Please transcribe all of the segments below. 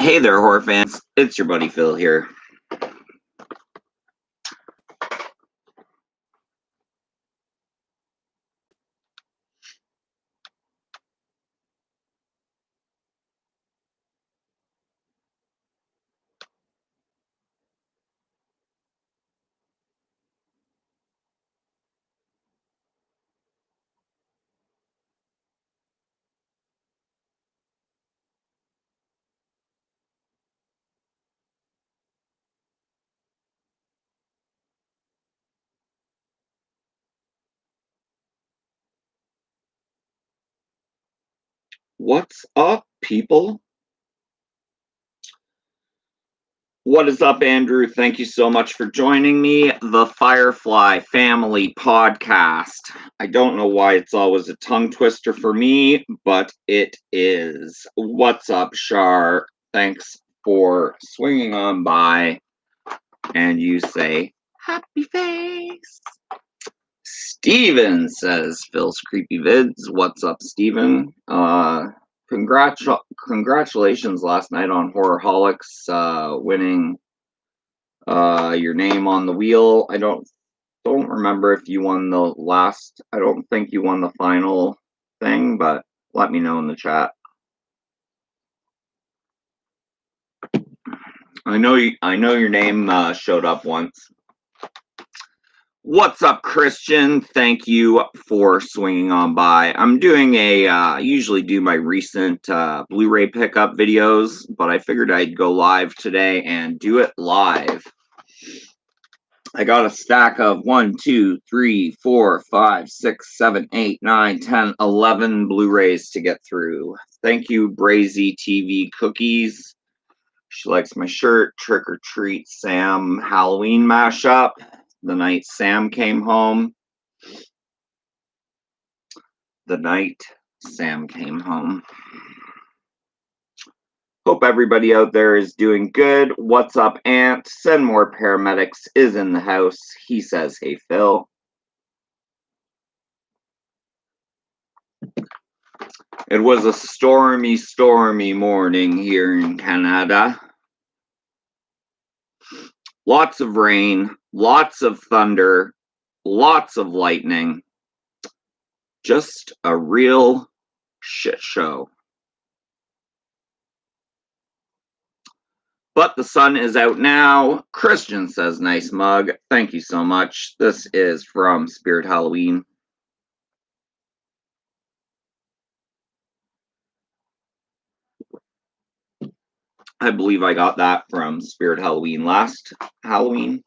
Hey there, horror fans. It's your buddy Phil here. What's up, people? What is up, Andrew? Thank you so much for joining me. The Firefly Family Podcast. I don't know why it's always a tongue twister for me, but it is. What's up, Shar? Thanks for swinging on by. And you say, happy face. Steven says, Phil's Creepy Vids. What's up, Steven? Congratulations last night on Horrorholics winning your name on the wheel. I don't remember if you won the last. I don't think you won the final thing, but let me know in the chat. I know your name showed up once. What's up, Christian? Thank you for swinging on by. I'm doing I usually do my recent Blu-ray pickup videos, but I figured I'd go live today and do it live. I got a stack of 1, 2, 3, 4, 5, 6, 7, 8, 9, 10, 11 Blu-rays to get through. Thank you, Brazy TV Cookies. She likes my shirt. Trick or Treat Sam Halloween mashup. The night Sam came home. Hope everybody out there is doing good. What's up, Ant? Send more paramedics is in the house. He says, hey, Phil. It was a stormy, stormy morning here in Canada. Lots of rain, lots of thunder, lots of lightning. Just a real shit show. But the sun is out now. Christian says, nice mug. Thank you so much. This is from Spirit Halloween. I believe I got that from Spirit Halloween last Halloween.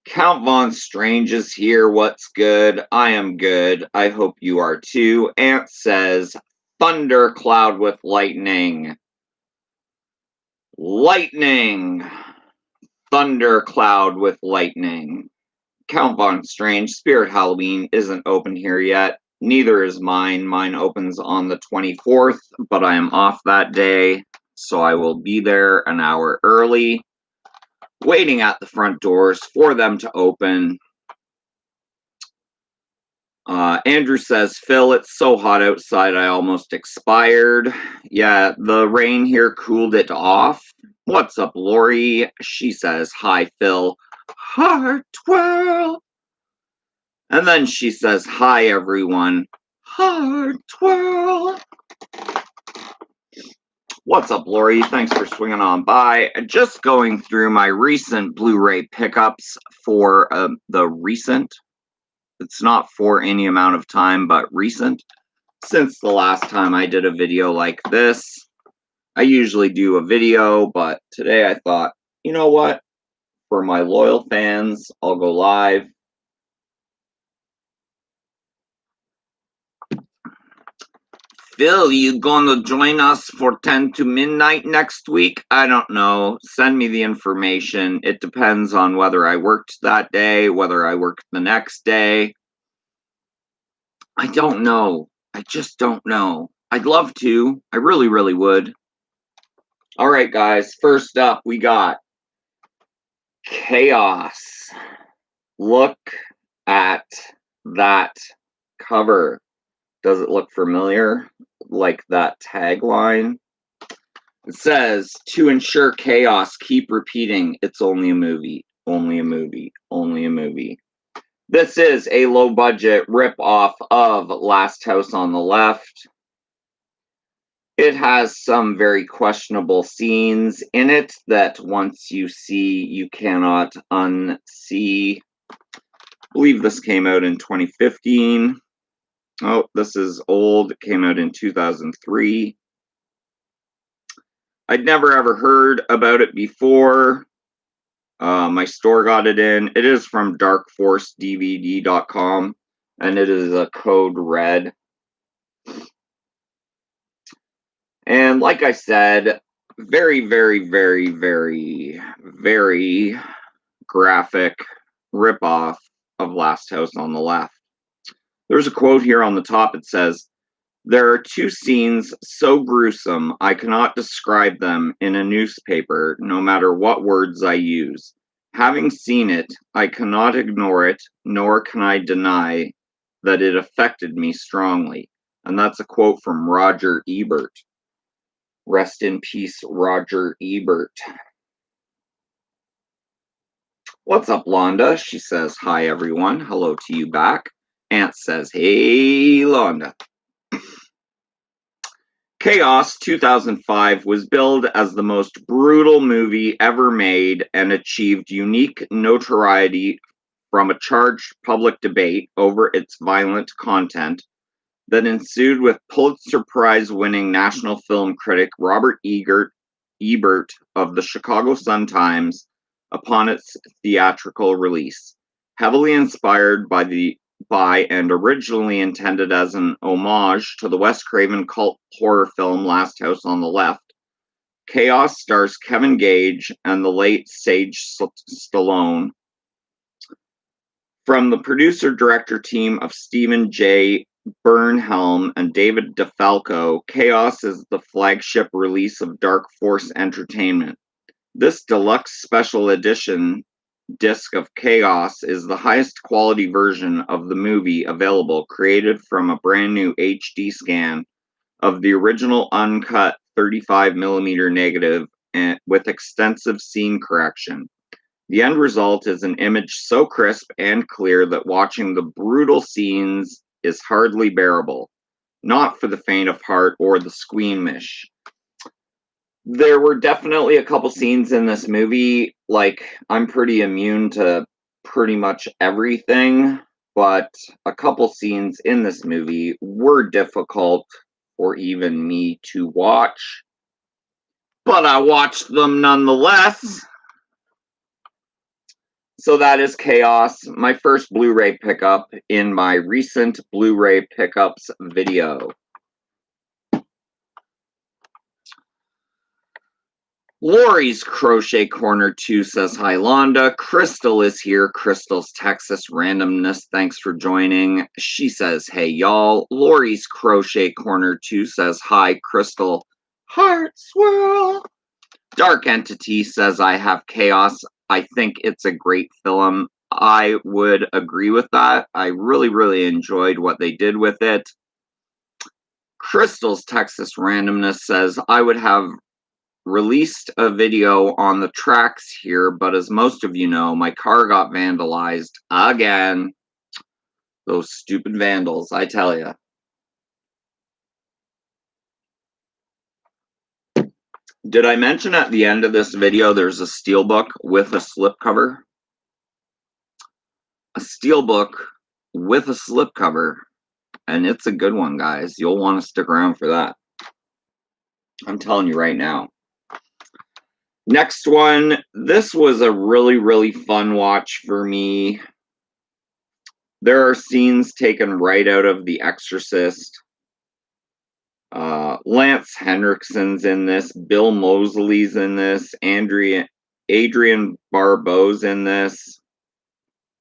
Count Von Strange is here. What's good? I am good. I hope you are too. Ant says, thundercloud with lightning. Lightning. Thundercloud with lightning. Count Von Strange, Spirit Halloween isn't open here yet. Neither is mine. Mine opens on the 24th, but I am off that day, so I will be there an hour early, waiting at the front doors for them to open. Andrew says, Phil, it's so hot outside I almost expired. Yeah, the rain here cooled it off. What's up, Lori? She says, hi, Phil. Heart twirl. And then she says, hi, everyone. Heart twirl. What's up, Lori? Thanks for swinging on by. Just going through my recent Blu-ray pickups for the recent. It's not for any amount of time, but recent. Since the last time I did a video like this. I usually do a video, but today I thought, you know what? For my loyal fans, I'll go live. Phil, you gonna join us for 10 to midnight next week? I don't know. Send me the information. It depends on whether I worked that day, whether I worked the next day. I don't know. I just don't know. I'd love to. I really, really would. All right, guys. First up, we got Chaos. Look at that cover. Does it look familiar? Like that tagline? It says, to ensure chaos, keep repeating, it's only a movie, only a movie, only a movie. This is a low-budget rip-off of Last House on the Left. It has some very questionable scenes in it that once you see, you cannot unsee. I believe this came out in 2015. Oh, this is old. It came out in 2003. I'd never ever heard about it before. My store got it in. It is from darkforcedvd.com, and it is a code red. And like I said, very, very, very, very, very graphic ripoff of Last House on the Left. There's a quote here on the top. It says, "There are two scenes so gruesome I cannot describe them in a newspaper, no matter what words I use. Having seen it, I cannot ignore it, nor can I deny that it affected me strongly." And that's a quote from Roger Ebert. Rest in peace, Roger Ebert. What's up, Londa? She says, hi, everyone. Hello to you back. Aunt says, hey, Londa. Chaos 2005 was billed as the most brutal movie ever made and achieved unique notoriety from a charged public debate over its violent content that ensued with Pulitzer Prize-winning national film critic Robert Ebert of the Chicago Sun-Times upon its theatrical release. Heavily inspired by and originally intended as an homage to the Wes Craven cult horror film Last House on the Left, Chaos stars Kevin Gage and the late Sage Stallone. From the producer-director team of Stephen J. Bernhelm and David DeFalco, Chaos is the flagship release of Dark Force Entertainment. This deluxe special edition disc of Chaos is the highest quality version of the movie available, created from a brand new HD scan of the original uncut 35mm negative and with extensive scene correction. The end result is an image so crisp and clear that watching the brutal scenes is hardly bearable. Not for the faint of heart or the squeamish. There were definitely a couple scenes in this movie, like, I'm pretty immune to pretty much everything, but a couple scenes in this movie were difficult for even me to watch. But I watched them nonetheless. So that is Chaos, my first Blu-ray pickup in my recent Blu-ray pickups video. Lori's Crochet Corner 2 says, hi, Londa. Crystal is here. Crystal's Texas Randomness, thanks for joining. She says, hey, y'all. Lori's Crochet Corner 2 says, hi, Crystal. Heart swirl. Dark Entity says, I have Chaos. I think it's a great film. I would agree with that. I really, really enjoyed what they did with it. Crystal's Texas Randomness says, I would have released a video on the tracks here, but as most of you know, my car got vandalized again. Those stupid vandals, I tell you. Did I mention at the end of this video there's a steelbook with a slipcover? A steelbook with a slipcover, and it's a good one, guys. You'll want to stick around for that. I'm telling you right now. Next one, this was a really, really fun watch for me. There are scenes taken right out of The Exorcist. Lance Henriksen's in this. Bill Moseley's in this. Adrian Barbeau's in this.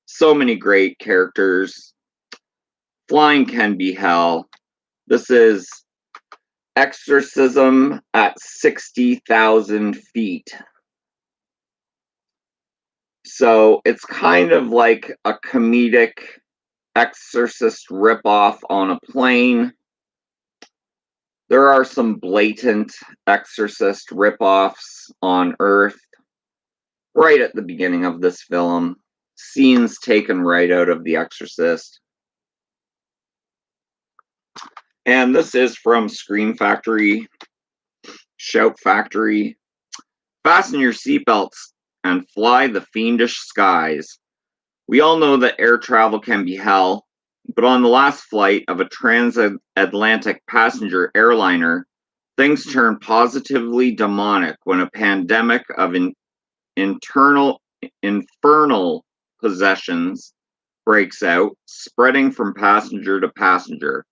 So many great characters. Flying can be hell. This is Exorcism at 60,000 feet. So it's kind of like a comedic Exorcist ripoff on a plane. There are some blatant Exorcist ripoffs on Earth right at the beginning of this film. Scenes taken right out of The Exorcist. And this is from Scream Factory, Shout Factory. Fasten your seatbelts and fly the fiendish skies. We all know that air travel can be hell, but on the last flight of a transatlantic passenger airliner, things turn positively demonic when a pandemic of infernal possessions breaks out, spreading from passenger to passenger,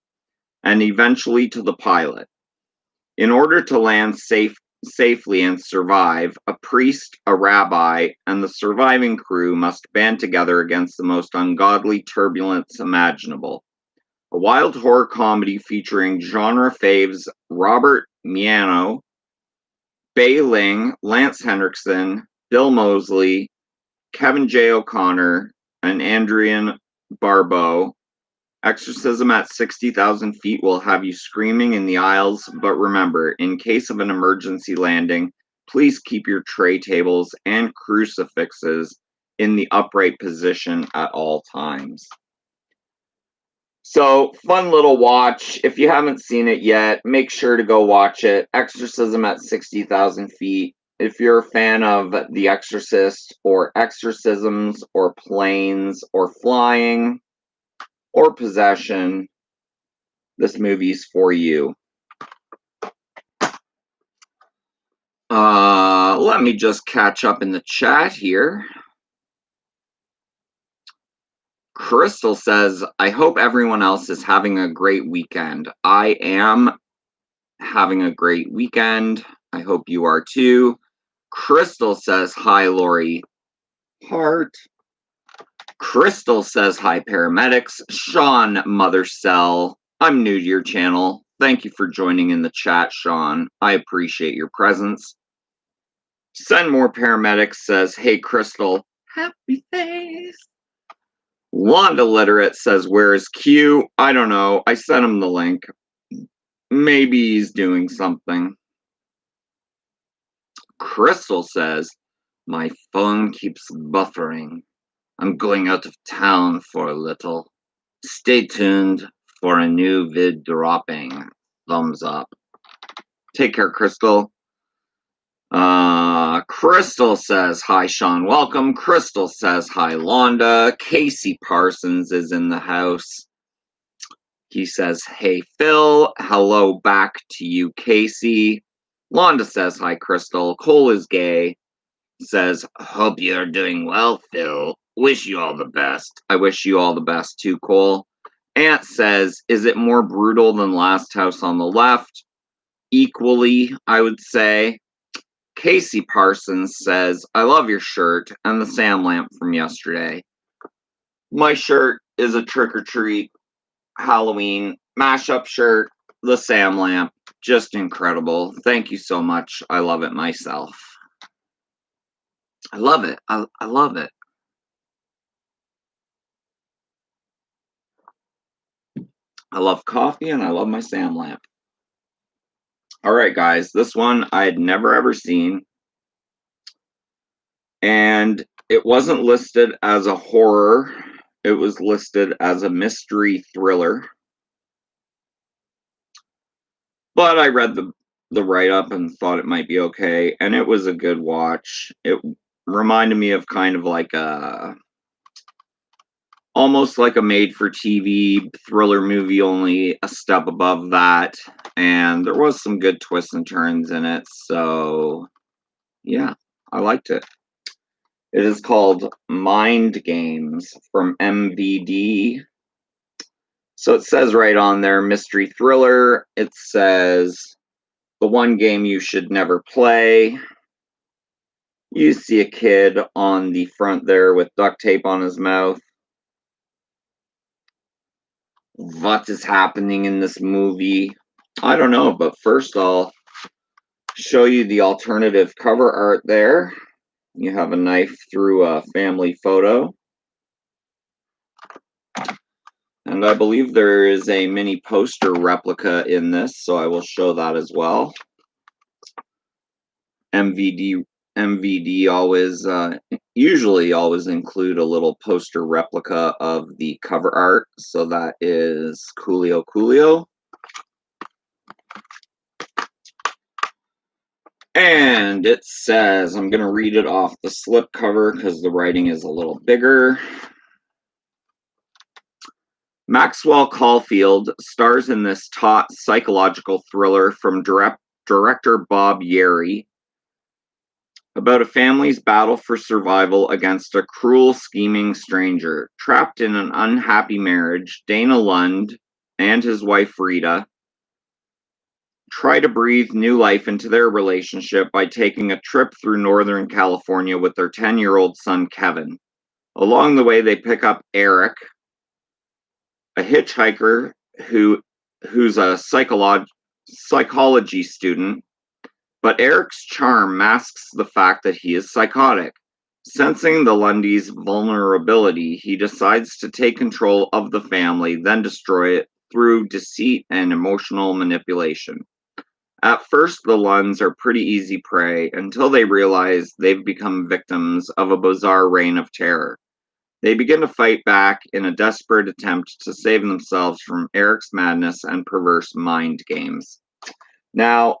and eventually to the pilot. In order to land safely and survive, a priest, a rabbi, and the surviving crew must band together against the most ungodly turbulence imaginable. A wild horror comedy featuring genre faves Robert Miano, Bei Ling, Lance Henriksen, Bill Moseley, Kevin J. O'Connor, and Adrienne Barbeau. Exorcism at 60,000 feet will have you screaming in the aisles, but remember, in case of an emergency landing, please keep your tray tables and crucifixes in the upright position at all times. So, fun little watch. If you haven't seen it yet, make sure to go watch it. Exorcism at 60,000 feet. If you're a fan of The Exorcist, or exorcisms, or planes, or flying, or possession, this movie's for you. Let me just catch up in the chat here. Crystal says, I hope everyone else is having a great weekend. I am having a great weekend. I hope you are too. Crystal says, hi, Lori. Heart. Crystal says, hi, paramedics. Sean, Mother Cell. I'm new to your channel. Thank you for joining in the chat, Sean. I appreciate your presence. Send more paramedics says, hey, Crystal. Happy face. Wanda Literate says, where is Q? I don't know. I sent him the link. Maybe he's doing something. Crystal says, my phone keeps buffering. I'm going out of town for a little. Stay tuned for a new vid dropping. Thumbs up. Take care, Crystal. Crystal says, hi, Sean. Welcome. Crystal says, hi, Londa. Casey Parsons is in the house. He says, hey, Phil. Hello back to you, Casey. Londa says, hi, Crystal. Cole is gay. Says, hope you're doing well, Phil. Wish you all the best. I wish you all the best too, Cole. Ant says, is it more brutal than Last House on the Left? Equally, I would say. Casey Parsons says, I love your shirt and the Sam lamp from yesterday. My shirt is a trick-or-treat Halloween mashup shirt. The Sam lamp, just incredible. Thank you so much. I love it myself. I love it. I love it. I love coffee and I love my Sam lamp. All right, guys, this one I had never ever seen. And it wasn't listed as a horror. It was listed as a mystery thriller. But I read the write-up and thought it might be okay. And it was a good watch. It reminded me of kind of like almost like a made-for-TV thriller movie, only a step above that. And there was some good twists and turns in it. So, yeah, I liked it. It is called Mind Games from MVD. So it says right on there, mystery thriller. It says the one game you should never play. You see a kid on the front there with duct tape on his mouth. What is happening in this movie? I don't know, but first I'll show you the alternative cover art there. You have a knife through a family photo. And I believe there is a mini poster replica in this, so I will show that as well. MVD always usually always include a little poster replica of the cover art, so that is Coolio. And it says, I'm going to read it off the slipcover because the writing is a little bigger. Maxwell Caulfield stars in this taut psychological thriller from director Bob Yerry about a family's battle for survival against a cruel, scheming stranger. Trapped in an unhappy marriage, Dana Lund and his wife Rita try to breathe new life into their relationship by taking a trip through Northern California with their 10-year-old son Kevin. Along the way, they pick up Eric, a hitchhiker who's a psychology student, but Eric's charm masks the fact that he is psychotic. Sensing the Lundys' vulnerability, he decides to take control of the family, then destroy it through deceit and emotional manipulation. At first, the Lunds are pretty easy prey until they realize they've become victims of a bizarre reign of terror. They begin to fight back in a desperate attempt to save themselves from Eric's madness and perverse mind games. Now,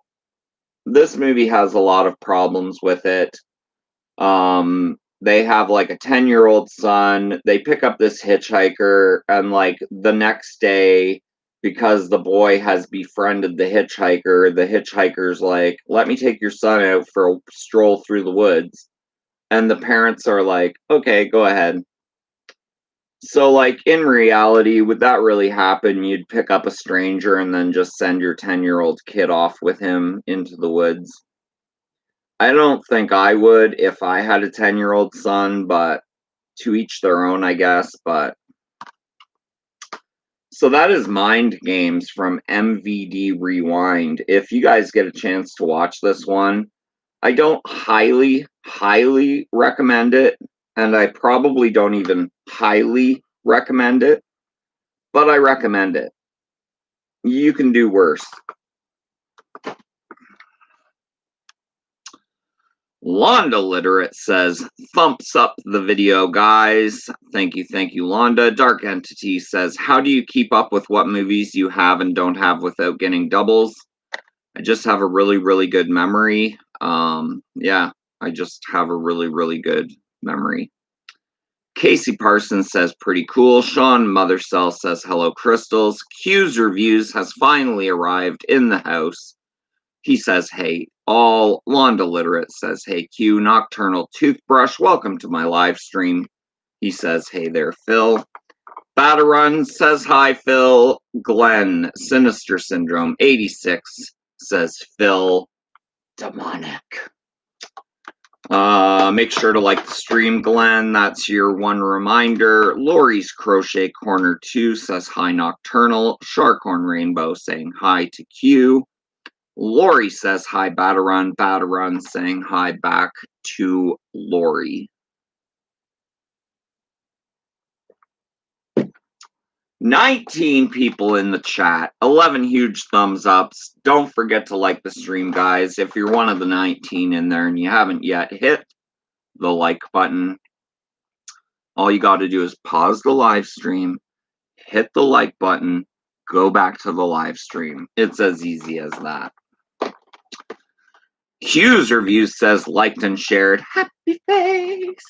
this movie has a lot of problems with it. They have like a 10-year-old son. They pick up this hitchhiker, and like the next day, because the boy has befriended the hitchhiker's like, let me take your son out for a stroll through the woods. And the parents are like, okay, go ahead. So, like, in reality, would that really happen? You'd pick up a stranger and then just send your 10-year-old kid off with him into the woods? I don't think I would if I had a 10-year-old son, but to each their own, I guess. But so that is Mind Games from MVD Rewind. If you guys get a chance to watch this one, I don't highly recommend it, and I probably don't even highly recommend it, but I recommend it. You can do worse. Londa Literate says, thumps up the video, guys. Thank you, Londa. Dark Entity says, how do you keep up with what movies you have and don't have without getting doubles? I just have a really good memory. Yeah, I just have a really good memory. Casey Parsons says, pretty cool. Sean Mothercell says, hello, Crystals. Q's Reviews has finally arrived in the house. He says, hey, all. Londa Literate says, hey, Q. Nocturnal Toothbrush, welcome to my live stream. He says, hey there, Phil. Batarun says, hi, Phil. Glenn, Sinister Syndrome 86 says, Phil. Demonic. Make sure to like the stream, Glenn. That's your one reminder. Lori's Crochet Corner 2 says, hi, Nocturnal. Sharkhorn Rainbow saying hi to Q. Lori says hi, Batarun. Batarun saying hi back to Lori. 19 people in the chat. 11 huge thumbs ups. Don't forget to like the stream, guys. If you're one of the 19 in there and you haven't yet, hit the like button. All you got to do is pause the live stream, hit the like button, go back to the live stream. It's as easy as that. Q's Reviews says, liked and shared. Happy face.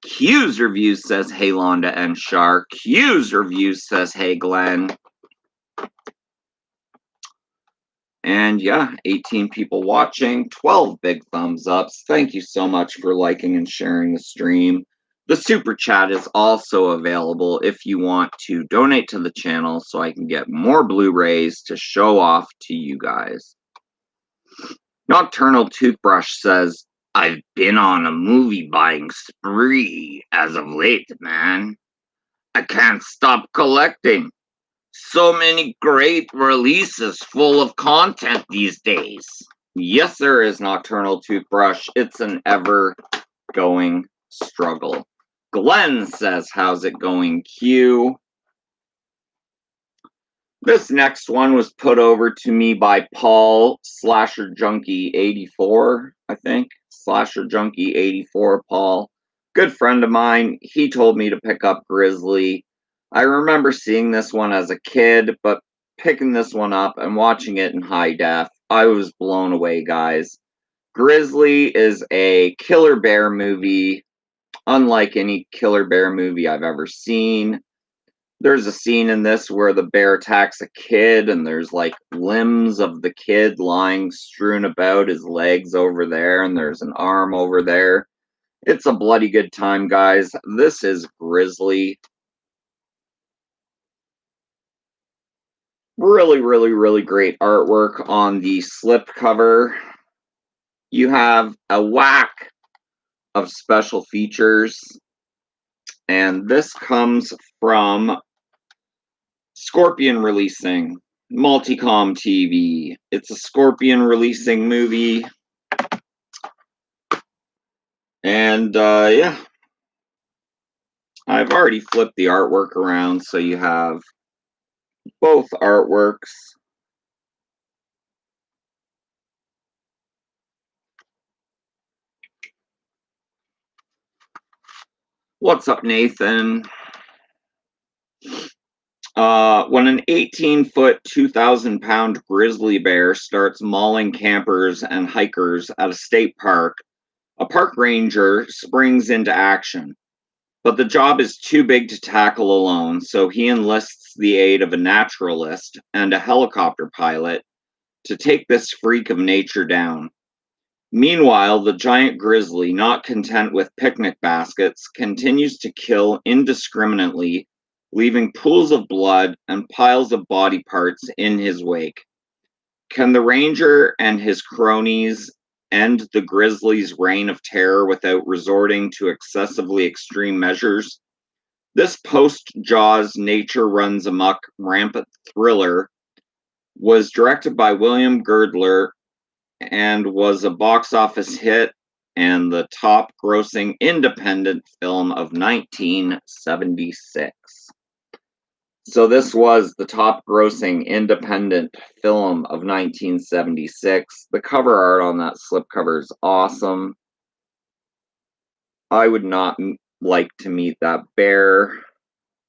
Q's Reviews says, hey, Londa and Shar. Q's Reviews says, hey, Glenn. And yeah, 18 people watching, 12 big thumbs ups. Thank you so much for liking and sharing the stream. The super chat is also available if you want to donate to the channel so I can get more Blu-rays to show off to you guys. Nocturnal Toothbrush says, I've been on a movie buying spree as of late, man. I can't stop collecting. So many great releases full of content these days. Yes, there is, Nocturnal Toothbrush. It's an ever-going struggle. Glenn says, how's it going, Q? This next one was put over to me by Paul Slasher Junkie 84, I think. Slasher Junkie 84, Paul. Good friend of mine. He told me to pick up Grizzly. I remember seeing this one as a kid, but picking this one up and watching it in high def, I was blown away, guys. Grizzly is a killer bear movie, unlike any killer bear movie I've ever seen. There's a scene in this where the bear attacks a kid, and there's like limbs of the kid lying strewn about, his legs over there, and there's an arm over there. It's a bloody good time, guys. This is Grizzly. Really, really, really great artwork on the slip cover. You have a whack of special features, and this comes from Scorpion Releasing, Multicom TV. It's a Scorpion releasing movie. And yeah, I've already flipped the artwork around so you have both artworks. What's up, Nathan? When an 18-foot, 2,000-pound grizzly bear starts mauling campers and hikers at a state park, a park ranger springs into action. But the job is too big to tackle alone, so he enlists the aid of a naturalist and a helicopter pilot to take this freak of nature down. Meanwhile, the giant grizzly, not content with picnic baskets, continues to kill indiscriminately, leaving pools of blood and piles of body parts in his wake. Can the ranger and his cronies end the grizzly's reign of terror without resorting to excessively extreme measures? This post-Jaws nature runs amok rampant thriller was directed by William Girdler and was a box office hit and the top grossing independent film of 1976. So this was the top grossing independent film of 1976. The cover art on that slipcover is awesome. I would not like to meet that bear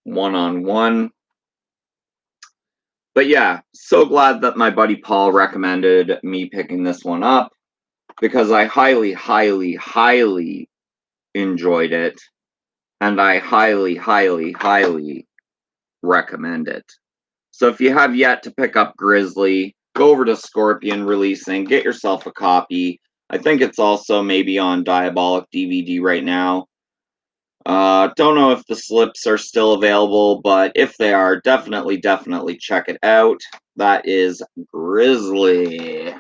one-on-one. But yeah, so glad that my buddy Paul recommended me picking this one up because I highly, highly, highly enjoyed it. And I highly, highly, highly recommend it. So if you have yet to pick up Grizzly, go over to Scorpion Releasing, get yourself a copy. I think it's also maybe on Diabolic DVD right now. Don't know if the slips are still available, but if they are, definitely, definitely check it out. That is Grizzly.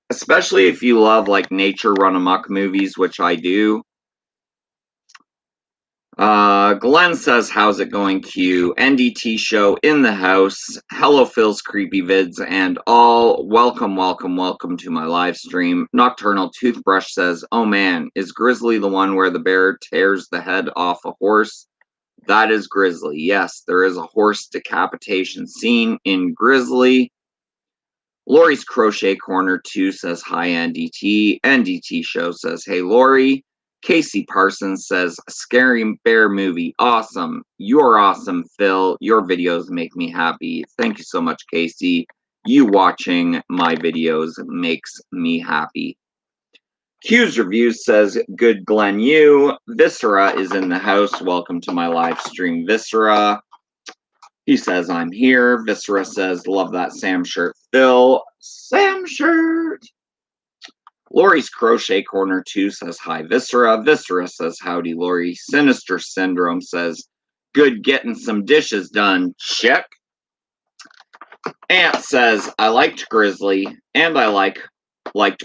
Especially if you love like nature run amok movies, which I do. Glenn says, how's it going, Q? NDT show in the house. Hello, Phil's Creepy Vids and all. Welcome, welcome, welcome to my live stream. Nocturnal Toothbrush says, oh man, is Grizzly the one where the bear tears the head off a horse? That is Grizzly. Yes, there is a horse decapitation scene in Grizzly. Lori's Crochet Corner 2 says, hi, NDT. NDT show says, hey, Lori. Casey Parsons says, scary bear movie. Awesome. You're awesome, Phil. Your videos make me happy. Thank you so much, Casey. You watching my videos makes me happy. Q's Reviews says, good Glenn you. Viscera is in the house. Welcome to my live stream, Viscera. He says, I'm here. Viscera says, love that Sam shirt, Phil. Sam shirt. Lori's Crochet Corner 2 says, hi, Viscera. Viscera says, howdy, Lori. Sinister Syndrome says, good getting some dishes done. Check. Ant says, I liked Grizzly, and I liked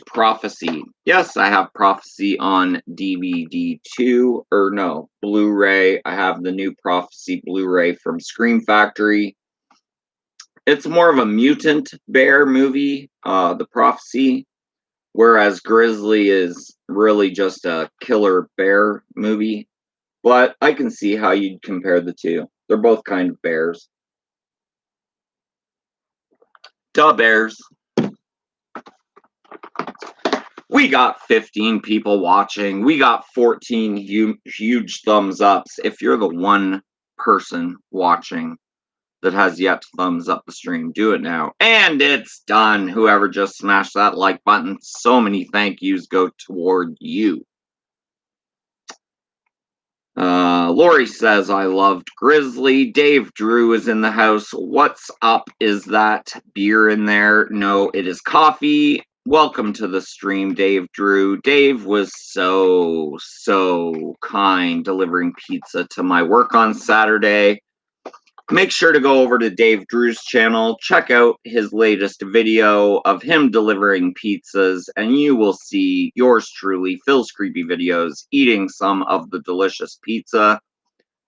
Prophecy. Yes, I have Prophecy on DVD too, or no, Blu-ray. I have the new Prophecy Blu-ray from Scream Factory. It's more of a mutant bear movie, The Prophecy. Whereas Grizzly is really just a killer bear movie. But I can see how you'd compare the two. They're both kind of bears. Duh, Bears. We got 15 people watching. We got 14 huge thumbs ups. If you're the one person watching that has yet to thumbs up the stream, do it now. And it's done. Whoever just smashed that like button, so many thank yous go toward you. Lori says, I loved Grizzly. Dave Drew is in the house. What's up? Is that beer in there? No, it is coffee. Welcome to the stream, Dave Drew. Dave was so kind delivering pizza to my work on Saturday. Make sure to go over to Dave Drew's channel, check out his latest video of him delivering pizzas, and you will see yours truly, Phil's Creepy Videos, eating some of the delicious pizza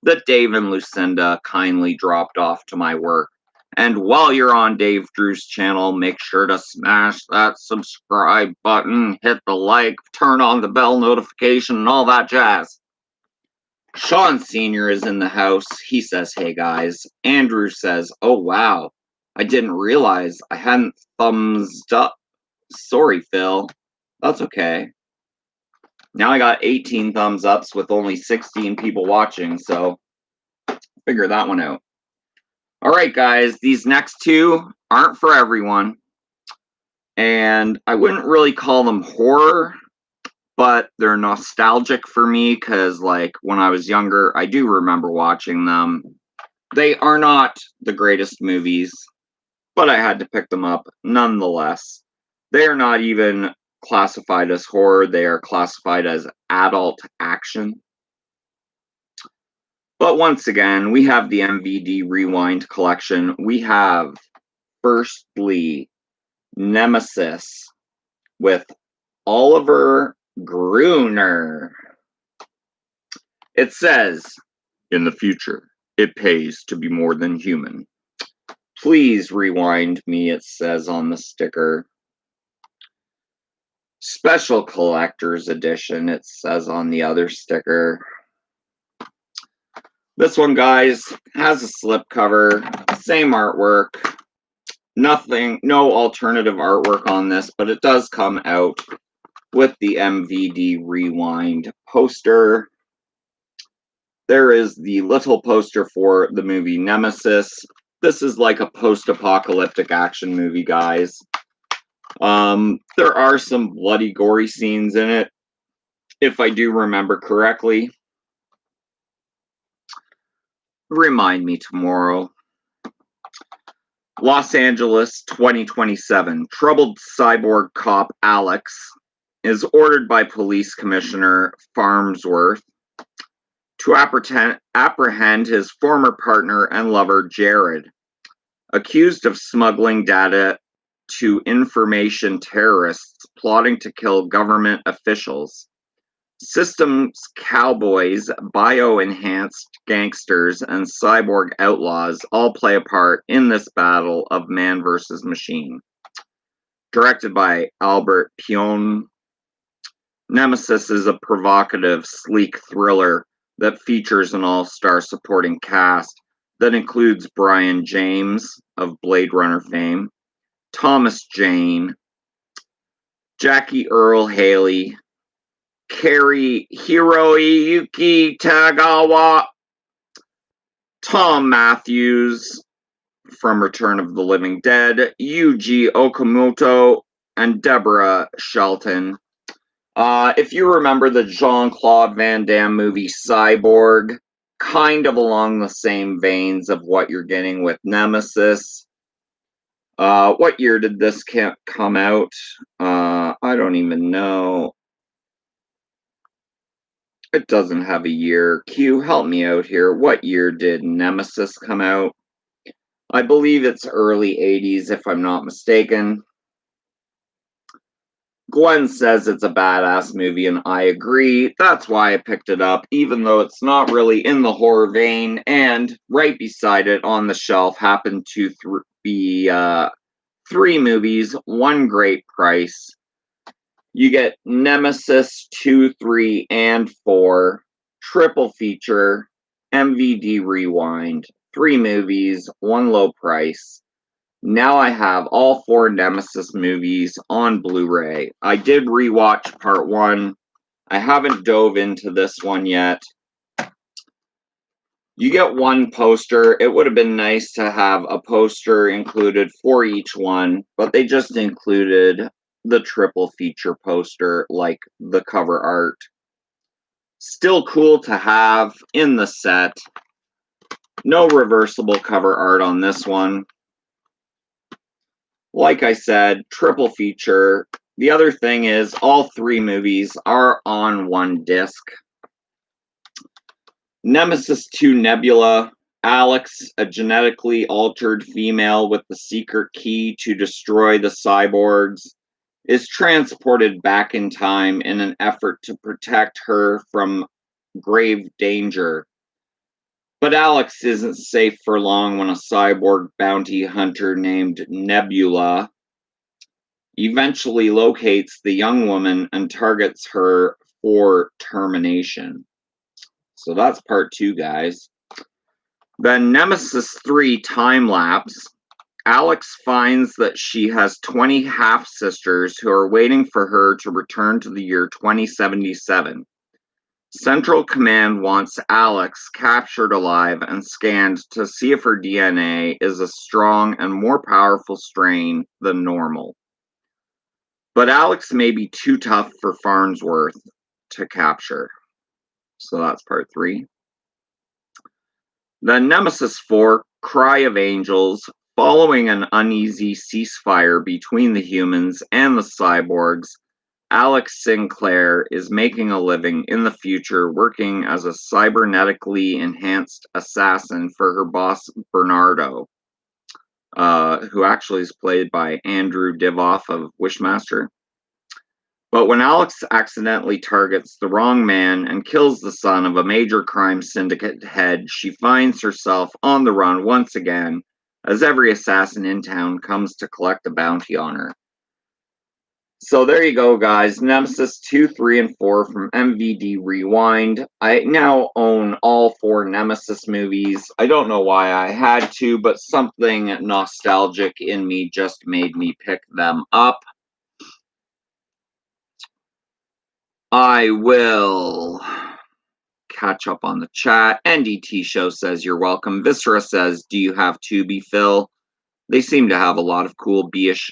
that Dave and Lucinda kindly dropped off to my work. And while you're on Dave Drew's channel, make sure to smash that subscribe button, hit the like, turn on the bell notification, and all that jazz. Sean Sr. is in the house. He says, hey guys. Andrew says, oh wow, I didn't realize I hadn't thumbs up. Sorry, Phil. That's okay. Now I got 18 thumbs ups with only 16 people watching, so figure that one out. Alright guys, these next two aren't for everyone. And I wouldn't really call them horror, but they're nostalgic for me because, like, when I was younger, I do remember watching them. They are not the greatest movies, but I had to pick them up nonetheless. They are not even classified as horror, they are classified as adult action. But once again, we have the MVD Rewind collection. We have, firstly, Nemesis with Oliver Gruner. It says, in the future, it pays to be more than human. Please rewind me, it says on the sticker. Special Collector's Edition, it says on the other sticker. This one, guys, has a slipcover, same artwork. Nothing, no alternative artwork on this, but it does come out with the MVD Rewind poster. There is the little poster for the movie Nemesis. This is like a post-apocalyptic action movie, guys. There are some bloody, gory scenes in it, if I do remember correctly. Remind me tomorrow. Los Angeles, 2027. Troubled cyborg cop Alex is ordered by Police Commissioner Farnsworth to apprehend his former partner and lover, Jared, accused of smuggling data to information terrorists plotting to kill government officials. Systems cowboys, bio-enhanced gangsters, and cyborg outlaws all play a part in this battle of man versus machine. Directed by Albert Pion, Nemesis is a provocative, sleek thriller that features an all-star supporting cast that includes Brian James of Blade Runner fame, Thomas Jane, Jackie Earle Haley, Kari Hiroyuki Tagawa, Tom Matthews from Return of the Living Dead, Yuji Okamoto, and Deborah Shelton. If you remember the Jean-Claude Van Damme movie Cyborg, kind of along the same veins of what you're getting with Nemesis. What year did this come out? I don't even know. It doesn't have a year. Q, help me out here. What year did Nemesis come out? I believe it's early 80s, if I'm not mistaken. Gwen says it's a badass movie, and I agree. That's why I picked it up, even though it's not really in the horror vein. And right beside it on the shelf happened to be 3 movies, one great price. You get Nemesis 2, 3, and 4, triple feature, MVD Rewind, 3 movies, one low price. Now I have all 4 Nemesis movies on Blu-ray. I did rewatch part 1. I haven't dove into this one yet. You get one poster. It would have been nice to have a poster included for each one, but they just included the triple feature poster like the cover art. Still cool to have in the set. No reversible cover art on this one. Like I said, triple feature. The other thing is all 3 movies are on one disc. Nemesis 2 Nebula. Alex, a genetically altered female with the secret key to destroy the cyborgs, is transported back in time in an effort to protect her from grave danger. But Alex isn't safe for long when a cyborg bounty hunter named Nebula eventually locates the young woman and targets her for termination. So that's part 2, guys. Then Nemesis 3 Time Lapse. Alex finds that she has 20 half-sisters who are waiting for her to return to the year 2077. Central Command wants Alex captured alive and scanned to see if her DNA is a strong and more powerful strain than normal. But Alex may be too tough for Farnsworth to capture. So that's part 3. Then Nemesis 4, Cry of Angels. Following an uneasy ceasefire between the humans and the cyborgs, Alex Sinclair is making a living in the future working as a cybernetically enhanced assassin for her boss Bernardo, who actually is played by Andrew Divoff of Wishmaster. But when Alex accidentally targets the wrong man and kills the son of a major crime syndicate head, she finds herself on the run once again, as every assassin in town comes to collect a bounty on her. So there you go, guys. Nemesis 2, 3, and 4 from MVD Rewind. I now own all 4 Nemesis movies. I don't know why I had to, but something nostalgic in me just made me pick them up. I will catch up on the chat. NDT Show says you're welcome. Viscera says, do you have Tubi, Phil? They seem to have a lot of cool B-ish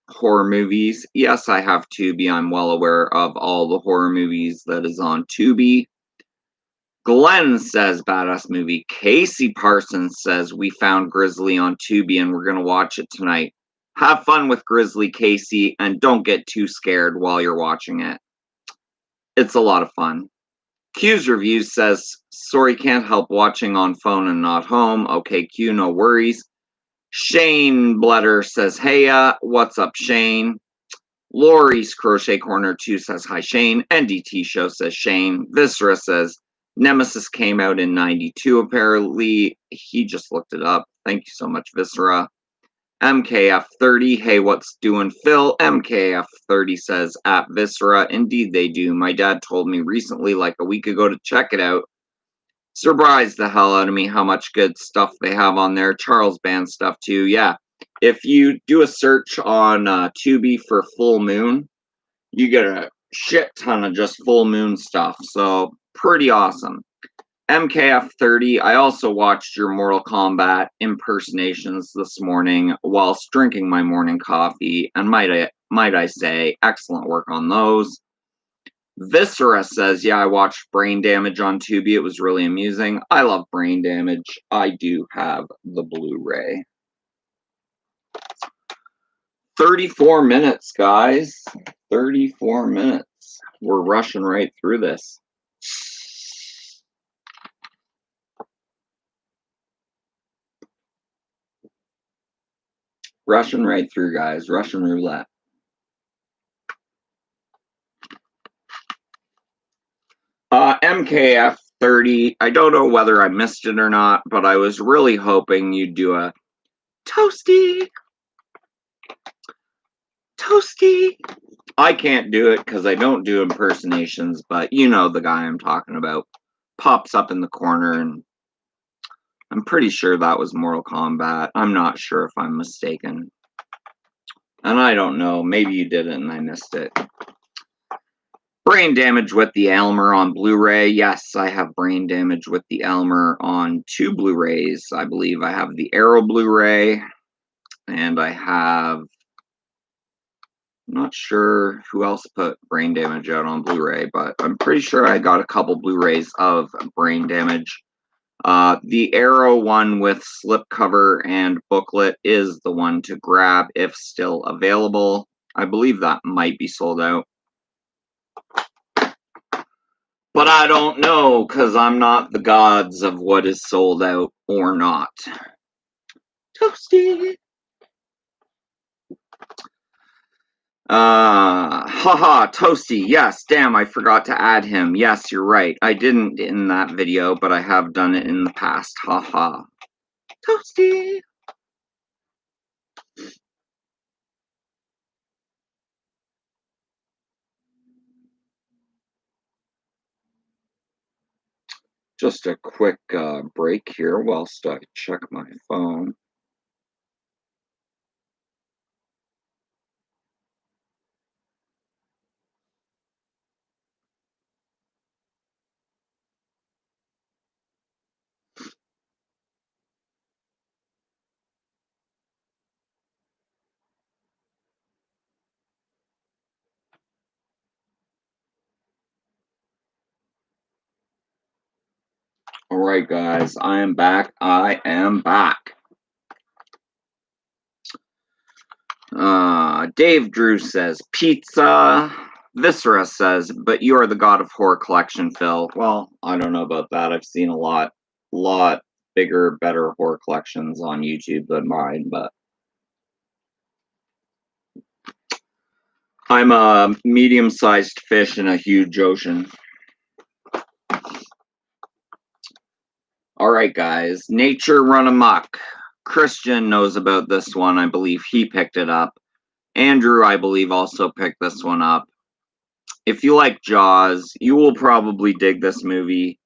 horror movies. Yes, I have Tubi. I'm well aware of all the horror movies that is on Tubi. Glenn says, badass movie. Casey Parsons says, we found Grizzly on Tubi and we're going to watch it tonight. Have fun with Grizzly, Casey, and don't get too scared while you're watching it. It's a lot of fun. Q's Reviews says, sorry, can't help watching on phone and not home. Okay, Q, no worries. Shane Bledder says, hey, what's up, Shane? Lori's Crochet Corner 2 says, hi, Shane. NDT Show says, Shane. Viscera says, Nemesis came out in 92, apparently. He just looked it up. Thank you so much, Viscera. MKF30, hey, what's doing, Phil? MKF30 says, at Viscera, indeed they do. My dad told me recently, like a week ago, to check it out. Surprised the hell out of me how much good stuff they have on there. Charles Band stuff, too. Yeah, if you do a search on Tubi for Full Moon, you get a shit ton of just Full Moon stuff. So, pretty awesome. MKF30, I also watched your Mortal Kombat impersonations this morning whilst drinking my morning coffee, and might I say, excellent work on those. Viscera says, yeah, I watched Brain Damage on Tubi. It was really amusing. I love Brain Damage. I do have the Blu-ray. 34 minutes, guys. 34 minutes. We're rushing right through this. Russian right through, guys. Russian roulette. MKF30. I don't know whether I missed it or not, but I was really hoping you'd do a toasty. Toasty. I can't do it because I don't do impersonations, but you know the guy I'm talking about. Pops up in the corner and I'm pretty sure that was Mortal Kombat. I'm not sure if I'm mistaken. And I don't know. Maybe you did it and I missed it. Brain Damage with the Elmer on Blu-ray. Yes, I have Brain Damage with the Elmer on 2 Blu-rays. I believe I have the Arrow Blu-ray. And I have... I'm not sure who else put Brain Damage out on Blu-ray, but I'm pretty sure I got a couple Blu-rays of Brain Damage. The Arrow one with slipcover and booklet is the one to grab if still available. I believe that might be sold out. But I don't know, because I'm not the gods of what is sold out or not. Toasty! Haha, Toasty, yes, damn, I forgot to add him. Yes, you're right. I didn't in that video, but I have done it in the past. Haha. Toasty! Just a quick break here whilst I check my phone. Alright guys, I am back. Dave Drew says, pizza. Viscera says, but you are the god of horror collection, Phil. Well, I don't know about that. I've seen a lot bigger, better horror collections on YouTube than mine, but I'm a medium-sized fish in a huge ocean. Alright guys, Nature Run Amok. Christian knows about this one. I believe he picked it up. Andrew, I believe, also picked this one up. If you like Jaws, you will probably dig this movie,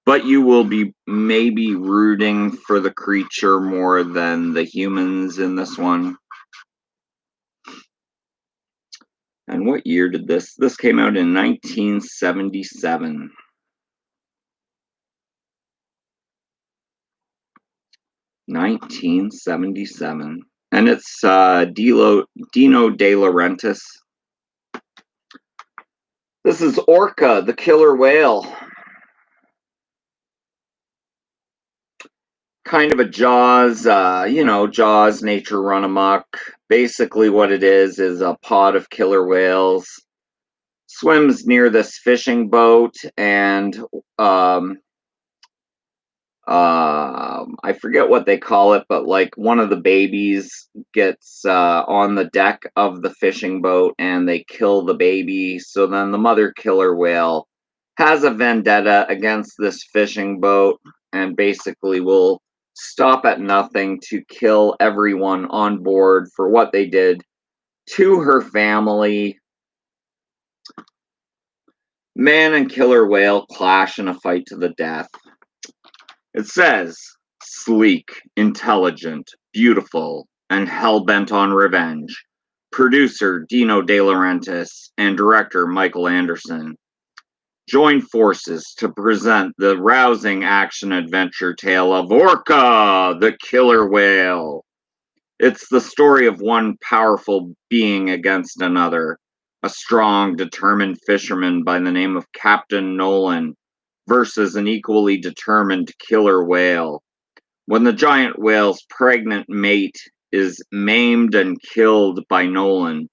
but you will be maybe rooting for the creature more than the humans in this one. And what year did this? This came out in 1977. 1977. And it's Dino De Laurentiis. This is Orca, the killer whale. Kind of a Jaws, Jaws, Nature Run Amok. Basically what it is a pod of killer whales. Swims near this fishing boat, and I forget what they call it, but like one of the babies gets on the deck of the fishing boat and they kill the baby. So then the mother killer whale has a vendetta against this fishing boat and basically will stop at nothing to kill everyone on board for what they did to her family. Man and killer whale clash in a fight to the death. It says, sleek, intelligent, beautiful, and hell-bent on revenge. Producer Dino De Laurentiis and director Michael Anderson join forces to present the rousing action-adventure tale of Orca, the killer whale. It's the story of one powerful being against another, a strong, determined fisherman by the name of Captain Nolan versus an equally determined killer whale. When the giant whale's pregnant mate is maimed and killed by Nolan,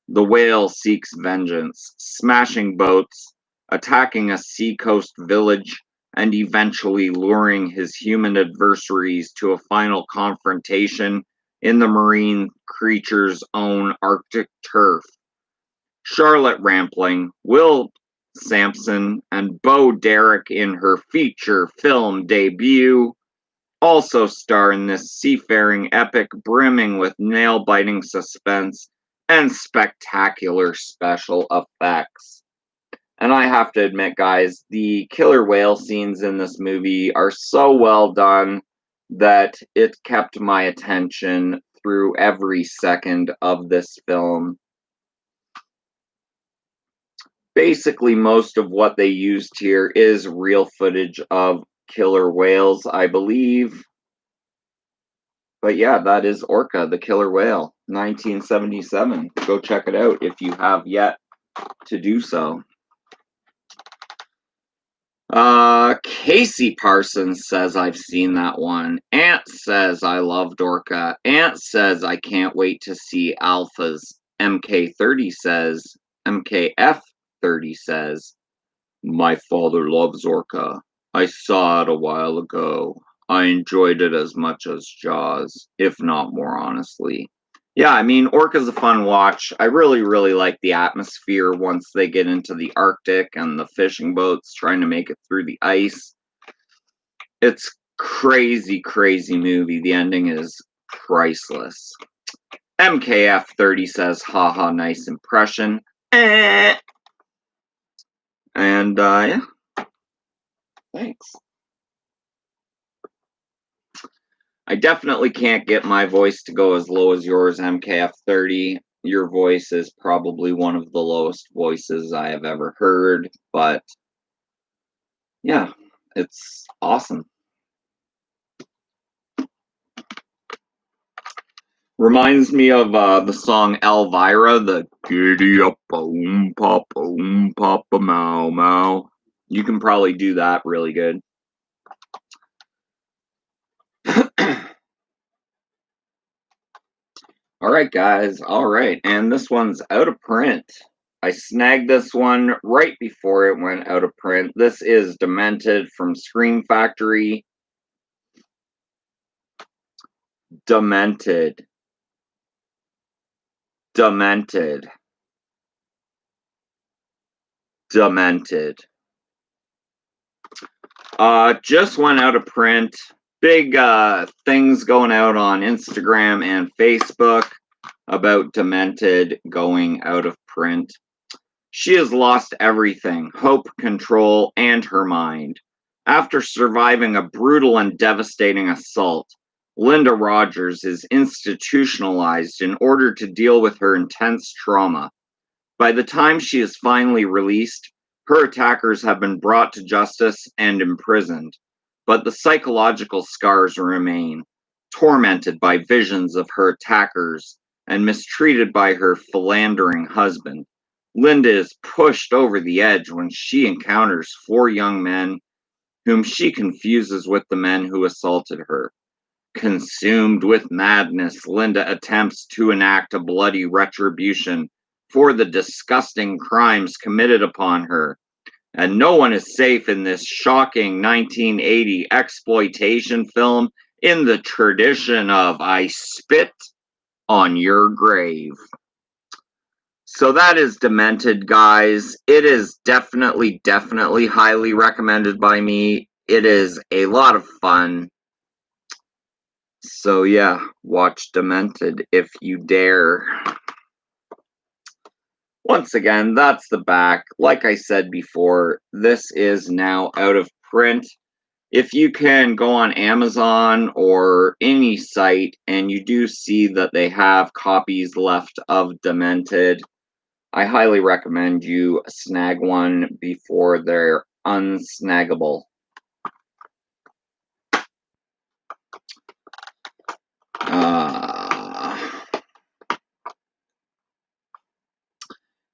the whale seeks vengeance, smashing boats, attacking a seacoast village, and eventually luring his human adversaries to a final confrontation in the marine creature's own Arctic turf. Charlotte Rampling, Will Sampson, and Bo Derek in her feature film debut also star in this seafaring epic brimming with nail-biting suspense and spectacular special effects. And I have to admit, guys, the killer whale scenes in this movie are so well done. that it kept my attention through every second of this film. Basically, most of what they used here is real footage of killer whales, I believe. But yeah, that is Orca, the killer whale, 1977. Go check it out if you have yet to do so. Casey Parsons says I've seen that one. Ant says I loved Orca. Ant says I can't wait to see Alphas. MK30 says, MKF30 says, my father loves Orca. I saw it a while ago. I enjoyed it as much as Jaws, if not more honestly. Yeah, I mean, Orca's a fun watch. I really, really like the atmosphere once they get into the Arctic and the fishing boats trying to make it through the ice. It's crazy, crazy movie. The ending is priceless. MKF30 says, haha, nice impression. And, yeah, thanks. I definitely can't get my voice to go as low as yours, MKF30. Your voice is probably one of the lowest voices I have ever heard, but yeah, it's awesome. Reminds me of the song Elvira, the giddy up, boom, papa, mow, mow. You can probably do that really good. All right, guys. All right. And this one's out of print. I snagged this one right before it went out of print. This is Demented from Scream Factory. Demented. Demented. Demented. Just went out of print. Big things going out on Instagram and Facebook about Demented going out of print. She has lost everything, hope, control, and her mind. After surviving a brutal and devastating assault, Linda Rogers is institutionalized in order to deal with her intense trauma. By the time she is finally released, her attackers have been brought to justice and imprisoned, but the psychological scars remain, tormented by visions of her attackers and mistreated by her philandering husband. Linda is pushed over the edge when she encounters 4 young men whom she confuses with the men who assaulted her. Consumed with madness, Linda attempts to enact a bloody retribution for the disgusting crimes committed upon her. And no one is safe in this shocking 1980 exploitation film in the tradition of I spit on your grave. So that is Demented, guys. It is definitely, definitely highly recommended by me. It is a lot of fun. So yeah, watch Demented if you dare. Once again, that's the back. Like I said before, this is now out of print. If you can go on Amazon or any site and you do see that they have copies left of Demented, I highly recommend you snag one before they're unsnaggable.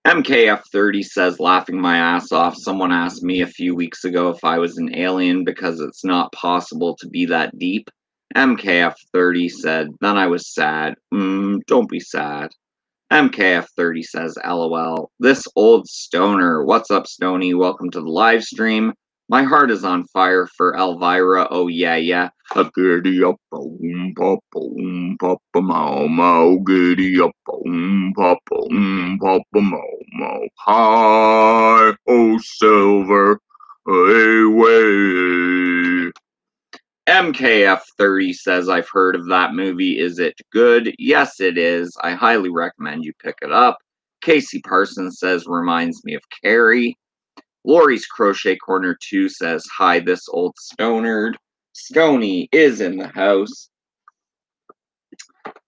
MKF30 says, laughing my ass off. Someone asked me a few weeks ago if I was an alien because it's not possible to be that deep. MKF30 said, then I was sad. Don't be sad. MKF30 says, LOL. This old stoner. What's up, Stony? Welcome to the live stream. My heart is on fire for Elvira. Oh, yeah, yeah. A giddy up, boom, pop, mow, mow, giddy up, boom, pop, mow, mow. Hi, oh, silver, away. MKF30 says, I've heard of that movie. Is it good? Yes, it is. I highly recommend you pick it up. Casey Parsons says, reminds me of Carrie. Lori's Crochet Corner 2 says, hi, this old stonerd. Stony is in the house.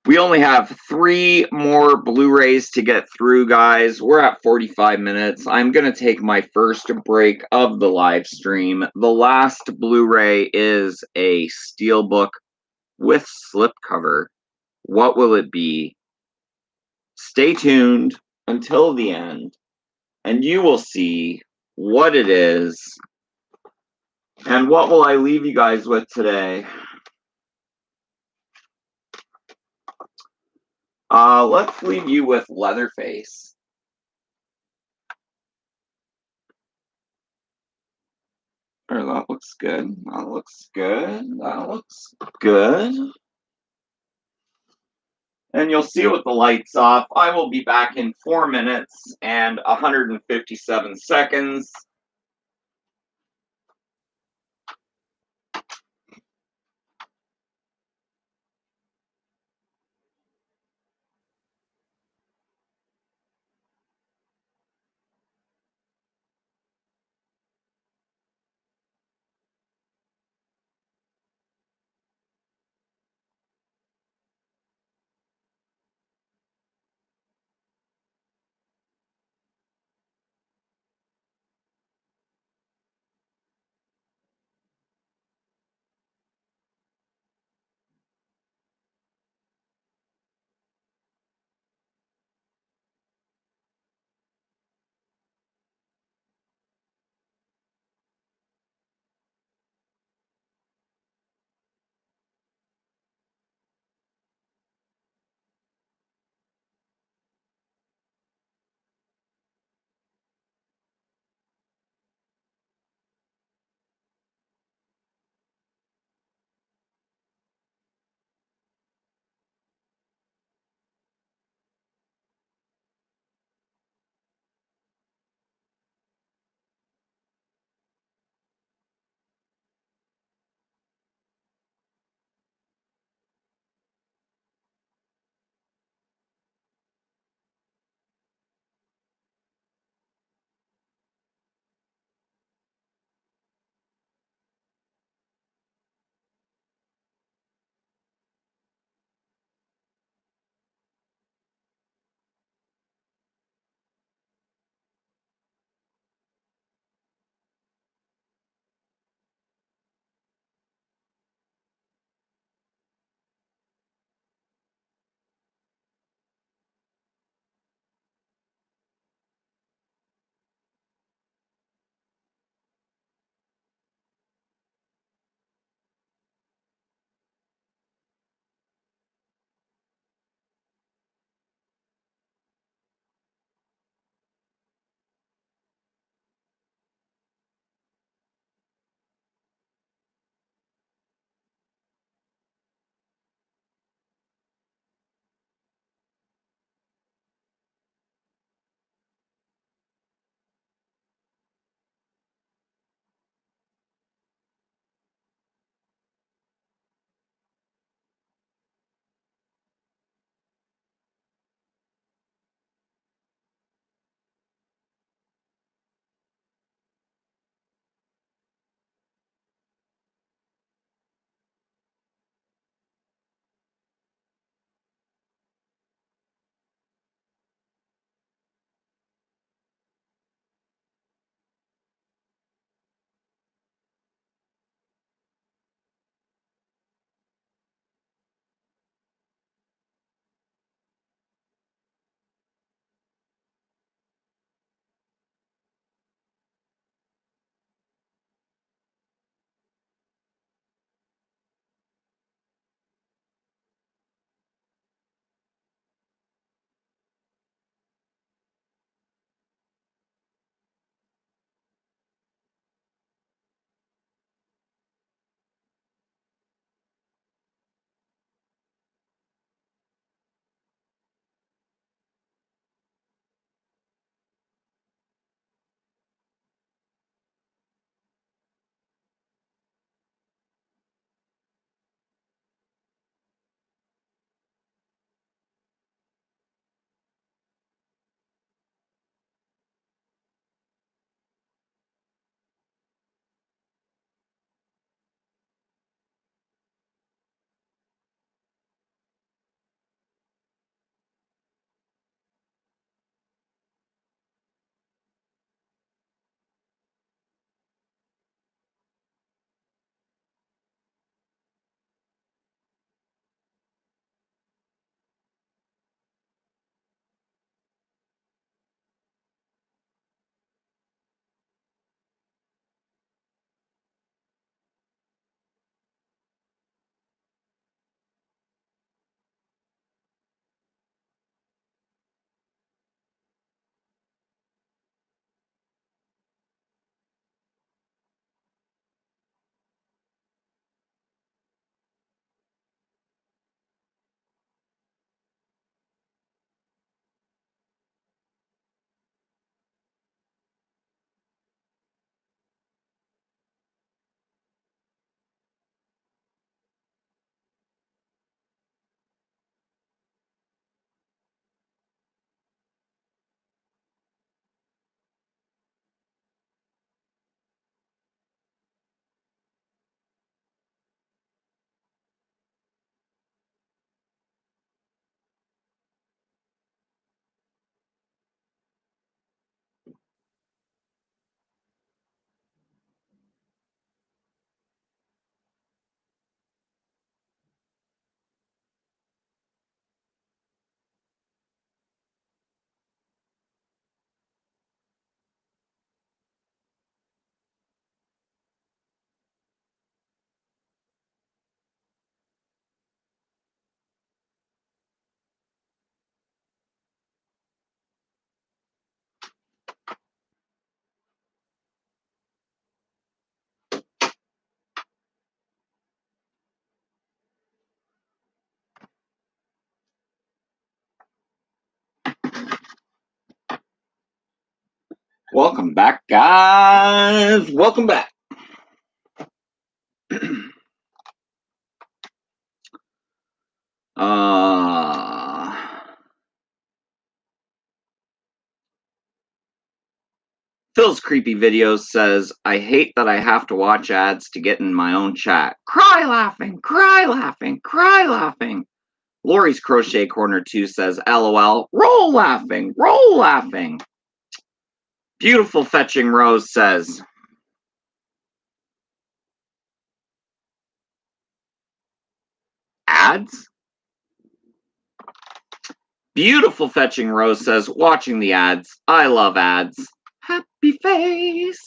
We only have 3 more Blu-rays to get through, guys. We're at 45 minutes. I'm going to take my first break of the live stream. The last Blu-ray is a steelbook with slipcover. What will it be? Stay tuned until the end, and you will see what it is. And what will I leave you guys with today? Let's leave you with Leatherface. That looks good. That looks good. That looks good. And you'll see with the lights off, I will be back in 4 minutes and 157 seconds. Welcome back, guys. Welcome back. Phil's Creepy Videos says, I hate that I have to watch ads to get in my own chat. Cry laughing, cry laughing, cry laughing. Lori's Crochet Corner 2 says, LOL, roll laughing, roll laughing. Beautiful Fetching Rose says, ads? Beautiful Fetching Rose says, watching the ads. I love ads. Happy face.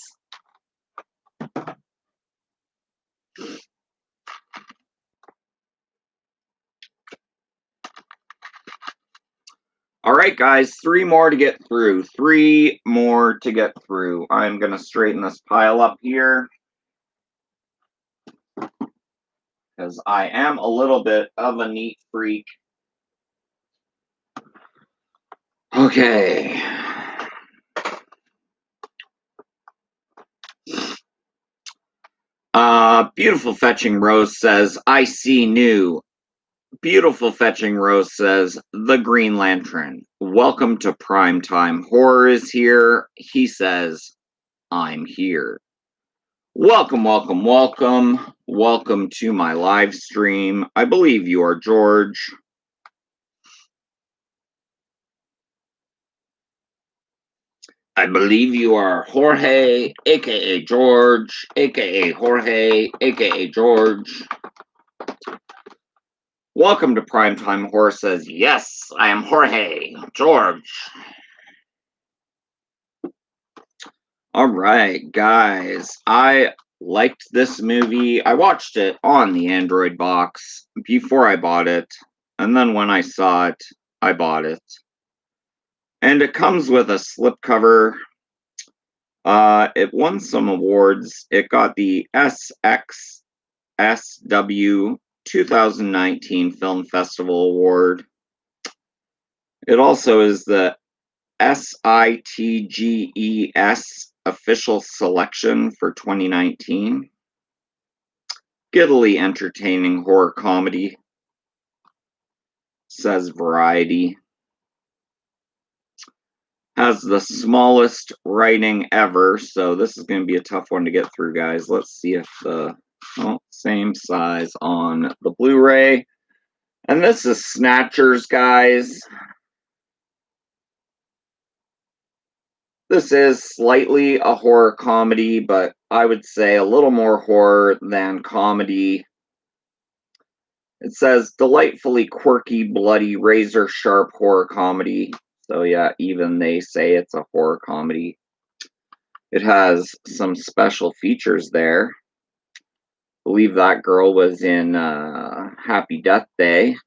All right, guys, 3 more to get through. 3 more to get through. I'm going to straighten this pile up here, because I am a little bit of a neat freak. Okay. Beautiful Fetching Rose says, I see new. Beautiful Fetching Rose says, The Green Lantern. Welcome to Primetime Horror is here. He says, I'm here. Welcome, welcome, welcome. Welcome to my live stream. I believe you are George. I believe you are Jorge, aka George, aka Jorge, aka George. Welcome to Primetime Horror says, yes, I am Jorge, George. All right, guys, I liked this movie. I watched it on the Android box before I bought it, and then when I saw it, I bought it. And it comes with a slipcover. It won some awards. It got the SXSW 2019 Film Festival Award. It also is the SITGES official selection for 2019. Giddily entertaining horror comedy, says Variety. Has the smallest writing ever, so this is going to be a tough one to get through, guys. Let's see if the same size on the Blu-ray. And this is Snatchers, guys. This is slightly a horror comedy, but I would say a little more horror than comedy. It says delightfully quirky, bloody, razor-sharp horror comedy. So yeah, even they say it's a horror comedy. It has some special features there. I believe that girl was in Happy Death Day.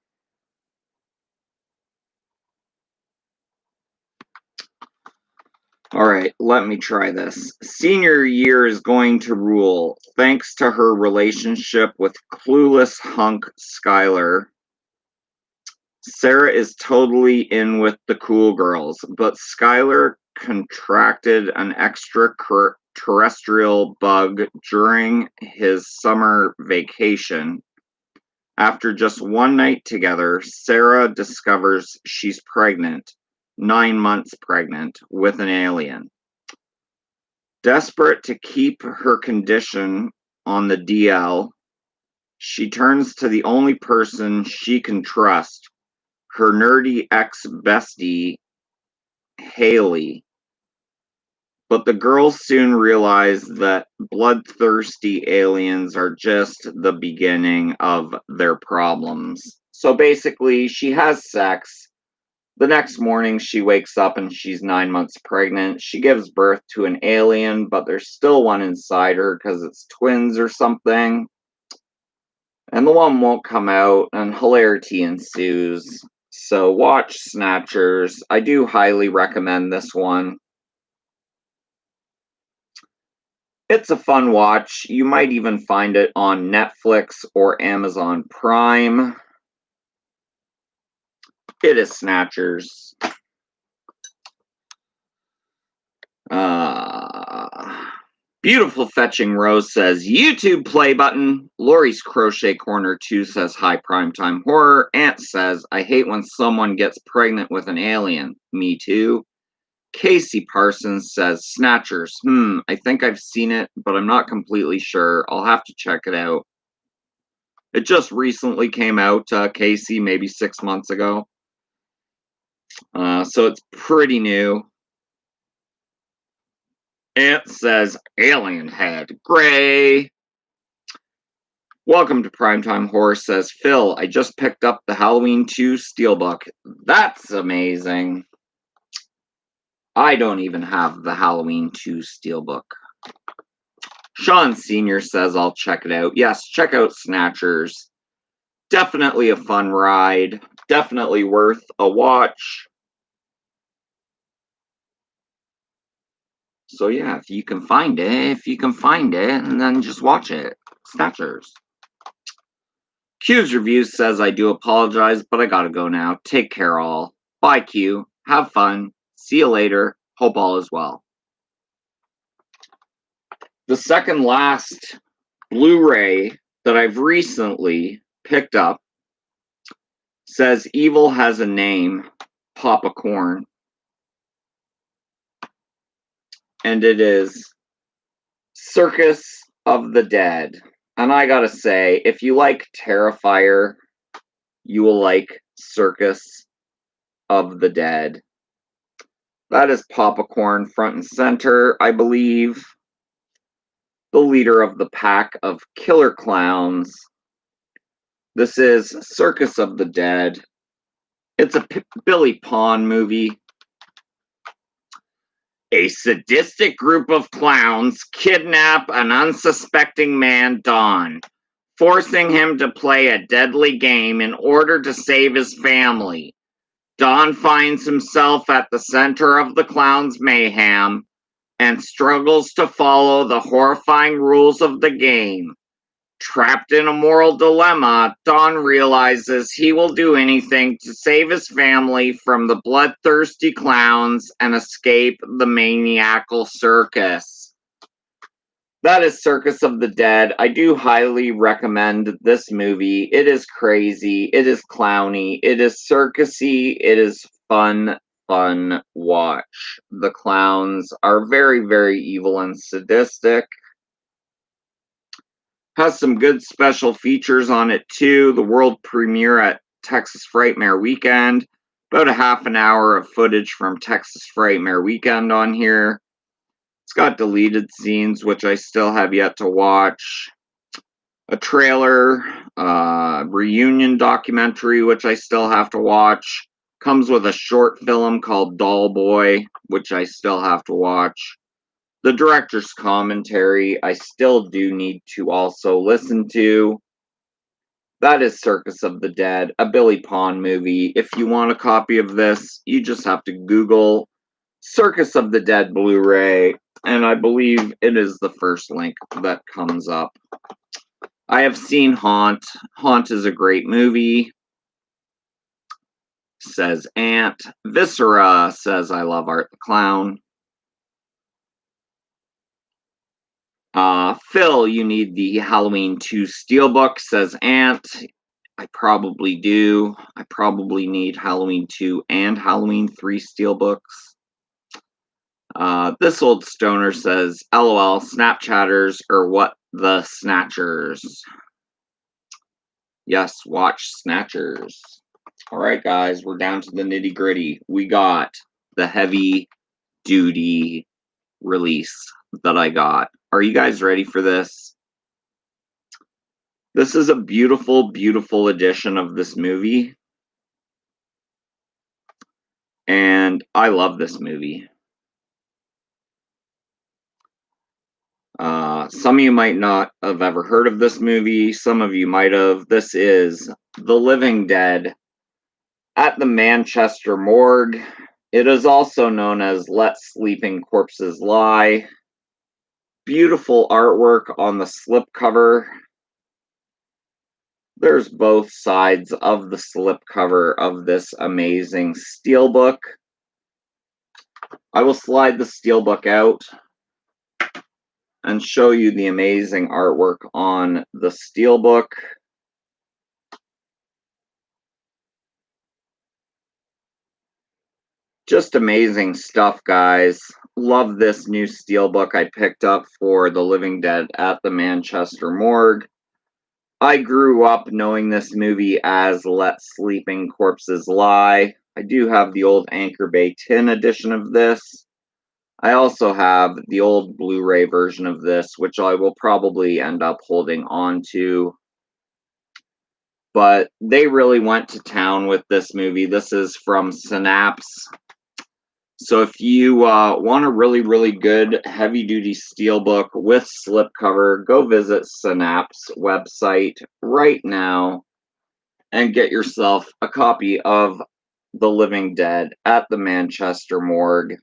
All right, let me try this. Senior year is going to rule, thanks to her relationship with clueless hunk Skylar. Sarah is totally in with the cool girls, but Skylar contracted an extraterrestrial bug during his summer vacation. After just one night together, Sarah discovers she's pregnant, 9 months pregnant, with an alien. Desperate to keep her condition on the DL, she turns to the only person she can trust, her nerdy ex-bestie, Haley. But the girls soon realize that bloodthirsty aliens are just the beginning of their problems. So basically, she has sex. The next morning, she wakes up and she's 9 months pregnant. She gives birth to an alien, but there's still one inside her because it's twins or something. And the one won't come out, and hilarity ensues. So watch Snatchers. I do highly recommend this one. It's a fun watch. You might even find it on Netflix or Amazon Prime. It is Snatchers. Beautiful Fetching Rose says, YouTube play button. Lori's Crochet Corner 2 says, hi, primetime horror. Ant says, I hate when someone gets pregnant with an alien. Me too. Casey Parsons says, Snatchers. I think I've seen it, but I'm not completely sure. I'll have to check it out. It just recently came out, Casey, maybe 6 months ago. So it's pretty new. Ant says, Alien Head. Gray. Welcome to Primetime Horror says, Phil, I just picked up the Halloween 2 Steelbook. That's amazing. I don't even have the Halloween 2 Steelbook. Sean Sr. says, I'll check it out. Yes, check out Snatchers. Definitely a fun ride. Definitely worth a watch. So yeah, if you can find it, and then just watch it. Snatchers. Q's Reviews says, I do apologize, but I gotta go now. Take care, all. Bye, Q. Have fun. See you later. Hope all is well. The second last Blu-ray that I've recently picked up says, Evil Has a Name, Papa Corn. And it is Circus of the Dead. And I gotta say, if you like Terrifier, you will like Circus of the Dead. That is Papa Corn front and center, I believe. The leader of the pack of killer clowns. This is Circus of the Dead. It's a Billy Pond movie. A sadistic group of clowns kidnap an unsuspecting man, Don, forcing him to play a deadly game in order to save his family. Don finds himself at the center of the clown's mayhem and struggles to follow the horrifying rules of the game. Trapped in a moral dilemma, Don realizes he will do anything to save his family from the bloodthirsty clowns and escape the maniacal circus. That is Circus of the Dead. I do highly recommend this movie. It is crazy. It is clowny. It is circusy. It is fun watch. The clowns are very, very evil and sadistic. Has some good special features on it too. The world premiere at Texas Frightmare Weekend. About a half an hour of footage from Texas Frightmare Weekend on here. It's got deleted scenes, which I still have yet to watch. A trailer, reunion documentary, which I still have to watch. Comes with a short film called Doll Boy, which I still have to watch. The director's commentary, I still do need to also listen to. That is Circus of the Dead, a Billy Pond movie. If you want a copy of this, you just have to Google Circus of the Dead Blu-ray, and I believe it is the first link that comes up. I have seen Haunt. Haunt is a great movie, says Ant. Viscera says, I love Art the Clown. Phil, you need the Halloween 2 Steelbook, says Ant. I probably do. I probably need Halloween 2 and Halloween 3 Steelbooks. This old stoner says, LOL, Snapchatters, or what the Snatchers. Yes, watch Snatchers. Alright, guys, we're down to the nitty gritty. We got the heavy duty release that I got. Are you guys ready for this? This is a beautiful, beautiful edition of this movie. And I love this movie. Some of you might not have ever heard of this movie. Some of you might have. This is The Living Dead at the Manchester Morgue. It is also known as Let Sleeping Corpses Lie. Beautiful artwork on the slipcover. There's both sides of the slipcover of this amazing steelbook. I will slide the steelbook out and show you the amazing artwork on the steelbook. Just amazing stuff, guys. Love this new steelbook I picked up for The Living Dead at the Manchester Morgue. I grew up knowing this movie as Let Sleeping Corpses Lie. I do have the old Anchor Bay tin edition of this. I also have the old Blu-ray version of this, which I will probably end up holding on to. But they really went to town with this movie. This is from Synapse. So if you want a really, really good heavy-duty steelbook with slipcover, go visit Synapse website right now and get yourself a copy of The Living Dead at the Manchester Morgue.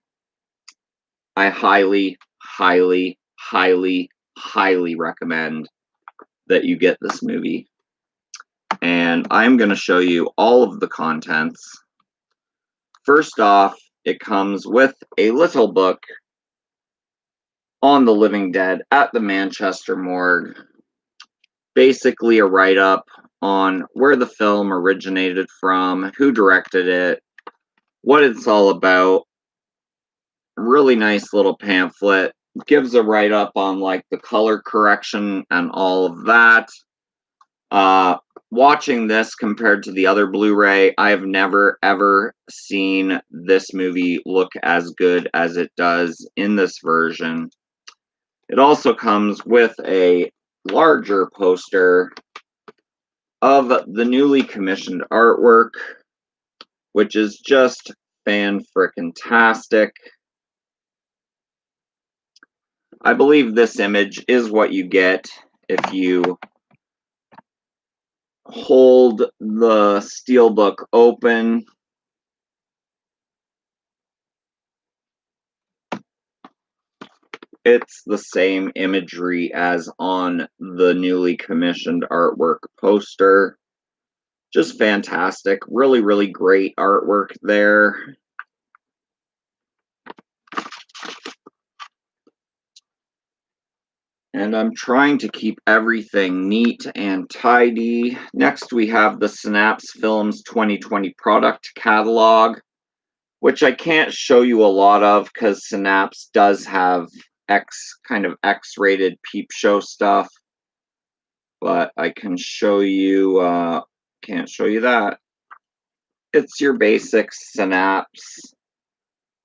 I highly, highly, highly, highly recommend that you get this movie. And I'm going to show you all of the contents. First off, it comes with a little book on The Living Dead at the Manchester Morgue. Basically a write-up on where the film originated from, who directed it, what it's all about. Really nice little pamphlet. Gives a write-up on like the color correction and all of that. Watching this compared to the other Blu-ray, I have never ever seen this movie look as good as it does in this version. It also comes with a larger poster of the newly commissioned artwork, which is just fan-frickin-tastic. I believe this image is what you get if you hold the steelbook open. It's the same imagery as on the newly commissioned artwork poster. Just fantastic. Really, really great artwork there. And I'm trying to keep everything neat and tidy. Next, we have the Synapse Films 2020 product catalog, which I can't show you a lot of because Synapse does have kind of X-rated peep show stuff. But I can show you, can't show you that. It's your basic Synapse.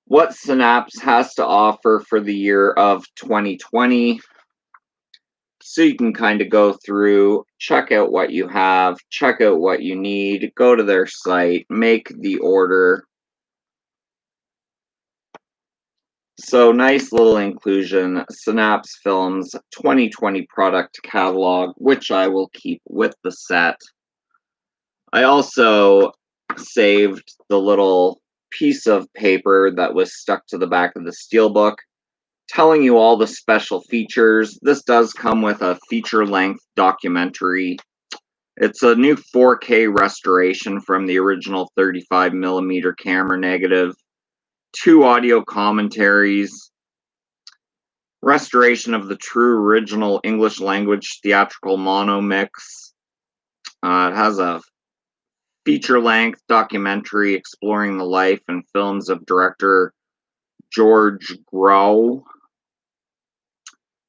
What Synapse has to offer for the year of 2020. So you can kind of go through, check out what you have, check out what you need, go to their site, make the order. So nice little inclusion, Synapse Films 2020 product catalog, which I will keep with the set. I also saved the little piece of paper that was stuck to the back of the steelbook, telling you all the special features. This does come with a feature-length documentary. It's a new 4K restoration from the original 35mm camera negative, 2 audio commentaries, restoration of the true original English language theatrical mono mix. It has a feature-length documentary exploring the life and films of director George Grow.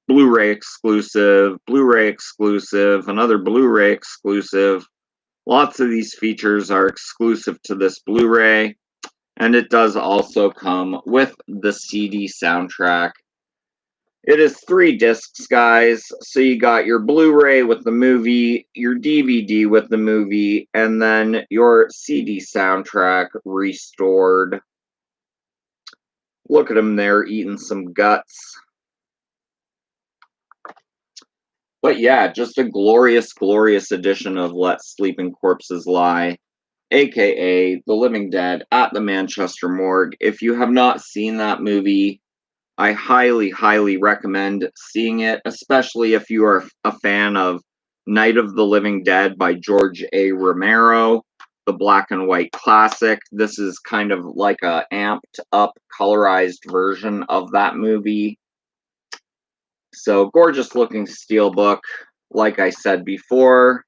Blu-ray exclusive, another Blu-ray exclusive. Lots of these features are exclusive to this Blu-ray, and it does also come with the CD soundtrack. It is 3 discs, guys, so you got your Blu-ray with the movie, your DVD with the movie, and then your CD soundtrack restored. Look at him there eating some guts. But yeah, just a glorious, glorious edition of Let Sleeping Corpses Lie, aka The Living Dead at the Manchester Morgue. If you have not seen that movie, I highly, highly recommend seeing it, especially if you are a fan of Night of the Living Dead by George A. Romero. the black and white classic. This is kind of like a amped up, colorized version of that movie. So, gorgeous looking steelbook. Like I said before,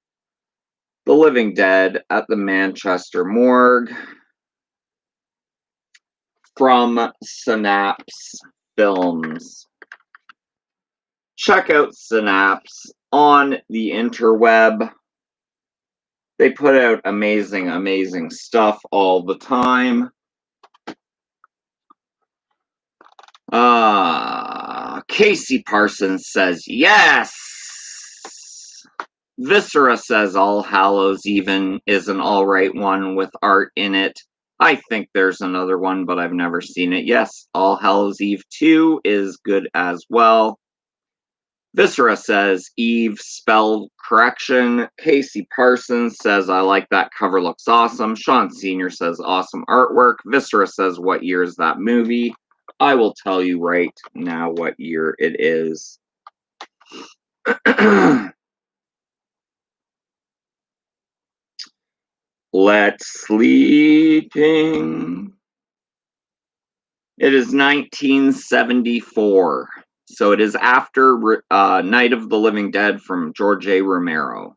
The Living Dead at the Manchester Morgue from Synapse Films. Check out Synapse on the interweb. They put out amazing, amazing stuff all the time. Casey Parsons says yes. Viscera says All Hallows Even is an alright one with art in it. I think there's another one, but I've never seen it. Yes, All Hallows Eve 2 is good as well. Viscera says Eve spell correction. Casey Parsons says I like that cover, looks awesome. Sean Sr. says awesome artwork. Viscera says what year is that movie? I will tell you right now what year it is. Let's sleeping. It is 1974. So it is after Night of the Living Dead from George A. Romero.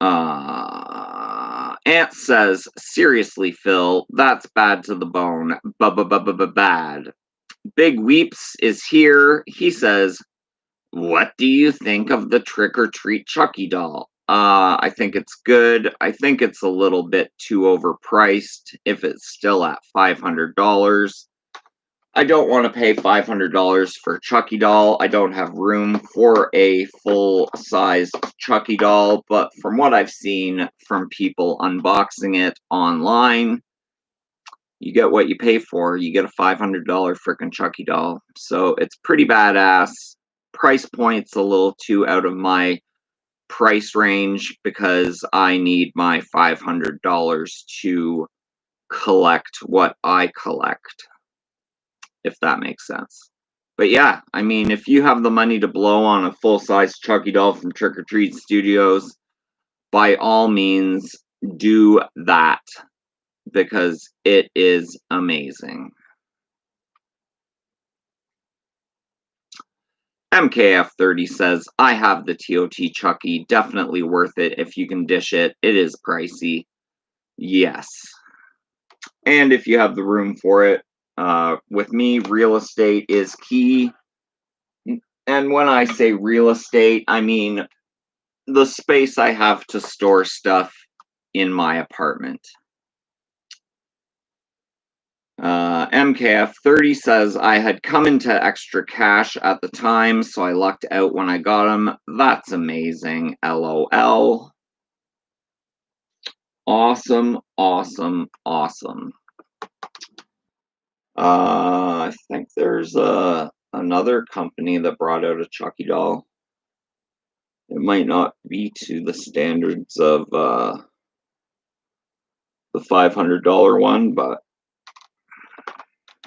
Ant says, seriously, Phil, that's bad to the bone. Bad. Big Weeps is here. He says, what do you think of the Trick or Treat Chucky doll? I think it's good. I think it's a little bit too overpriced if it's still at $500. I don't want to pay $500 for a Chucky doll. I don't have room for a full-sized Chucky doll, but from what I've seen from people unboxing it online, you get what you pay for. You get a $500 frickin' Chucky doll. So it's pretty badass. Price point's a little too out of my price range because I need my $500 to collect what I collect, if that makes sense. But yeah, I mean, if you have the money to blow on a full-size Chucky doll from Trick or Treat Studios, by all means, do that, because it is amazing. MKF30 says, I have the TOT Chucky, definitely worth it if you can dish it. It is pricey. Yes. And if you have the room for it, with me, real estate is key. And when I say real estate, I mean the space I have to store stuff in my apartment. MKF30 says, I had come into extra cash at the time, so I lucked out when I got them. That's amazing. LOL. Awesome, awesome, awesome. I think there's another company that brought out a Chucky doll. It might not be to the standards of the $500 one, but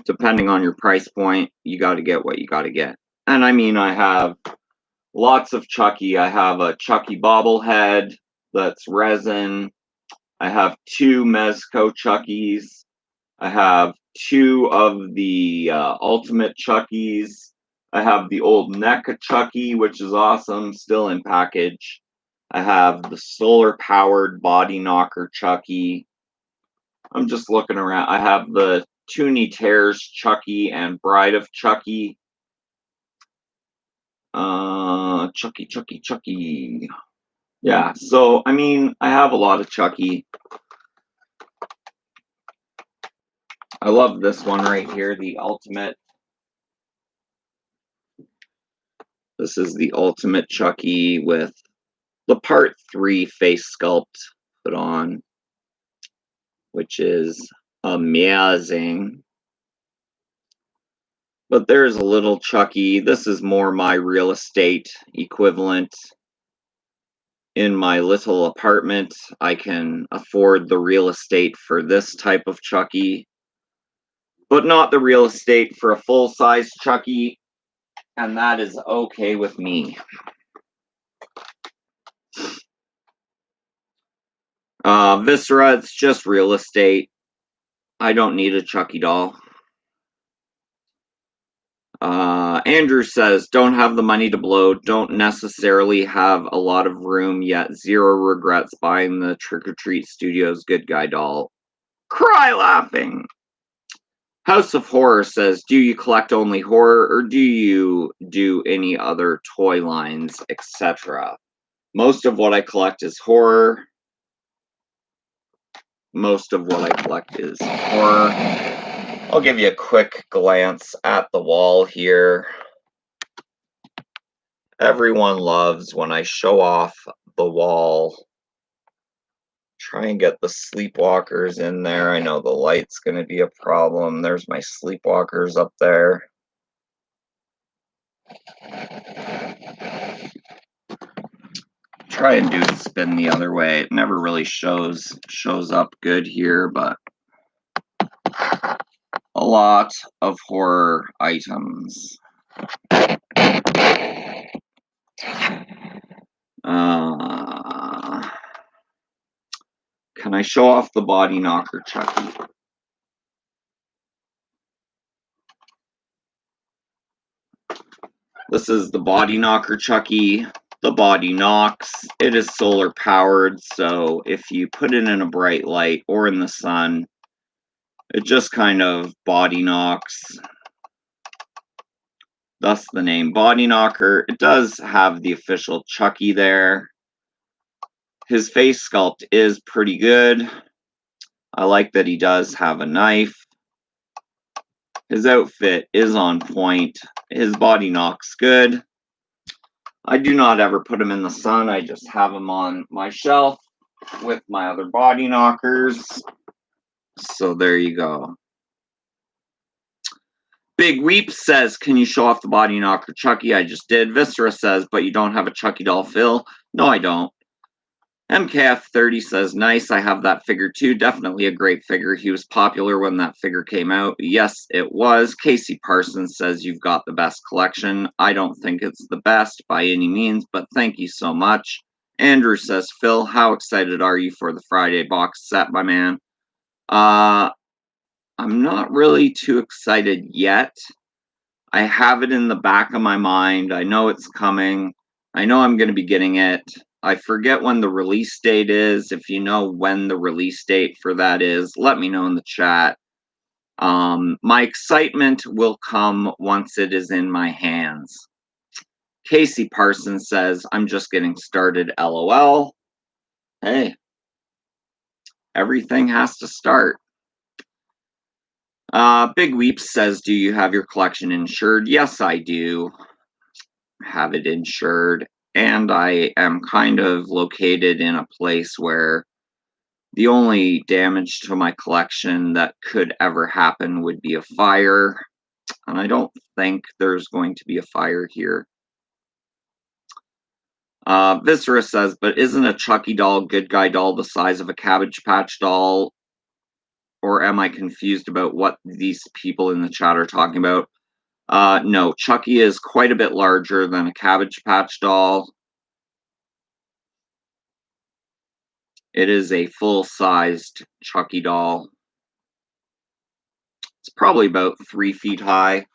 depending on your price point, you got to get what you got to get. And I mean, I have lots of Chucky. I have a Chucky bobblehead that's resin. I have 2 Mezco Chuckies. I have 2 of the Ultimate Chuckies. I have the old NECA Chucky, which is awesome, still in package. I have the solar-powered Body Knocker Chucky. I'm just looking around. I have the Toonie Tears Chucky and Bride of Chucky. Chucky. Yeah, so, I mean, I have a lot of Chucky. I love this one right here, the Ultimate. This is the Ultimate Chucky with the Part 3 face sculpt put on, which is amazing. But there's a little Chucky. This is more my real estate equivalent. In my little apartment, I can afford the real estate for this type of Chucky, but not the real estate for a full-size Chucky, and that is okay with me. Viscera, it's just real estate. I don't need a Chucky doll. Andrew says, don't have the money to blow, don't necessarily have a lot of room yet, zero regrets buying the Trick or Treat Studios Good Guy doll. Cry laughing. House of Horror says, do you collect only horror or do you do any other toy lines, etc.? Most of what I collect is horror. Most of what I collect is horror. I'll give you a quick glance at the wall here. Everyone loves when I show off the wall. Try and get the sleepwalkers in there. I know the light's going to be a problem. There's my sleepwalkers up there. Try and do the spin the other way. It never really shows up good here, but a lot of horror items. Can I show off the body knocker Chucky? This is the body knocker Chucky. The body knocks. It is solar powered, so if you put it in a bright light or in the sun, it just kind of body knocks. Thus the name Body Knocker. It does have the official Chucky there. His face sculpt is pretty good. I like that he does have a knife. His outfit is on point. His body knocks good. I do not ever put him in the sun. I just have him on my shelf with my other body knockers. So there you go. Big Weep says, can you show off the body knocker Chucky? I just did. Viscera says, but you don't have a Chucky doll, Phil? No, I don't. MKF30 says, nice, I have that figure too. Definitely a great figure. He was popular when that figure came out. Yes, it was. Casey Parsons says, you've got the best collection. I don't think it's the best by any means, but thank you so much. Andrew says, Phil, how excited are you for the Friday box set, my man? I'm not really too excited yet. I have it in the back of my mind. I know it's coming. I know I'm going to be getting it. I forget when the release date is. If you know when the release date for that is, let me know in the chat. My excitement will come once it is in my hands. Casey Parsons says, I'm just getting started, LOL. Hey, everything has to start. Big Weeps says, do you have your collection insured? Yes, I do have it insured. And I am kind of located in a place where the only damage to my collection that could ever happen would be a fire. And I don't think there's going to be a fire here. Viscera says, but isn't a Chucky doll, Good Guy doll the size of a Cabbage Patch doll? Or am I confused about what these people in the chat are talking about? No, Chucky is quite a bit larger than a Cabbage Patch doll. It is a full-sized Chucky doll. It's probably about 3 feet high.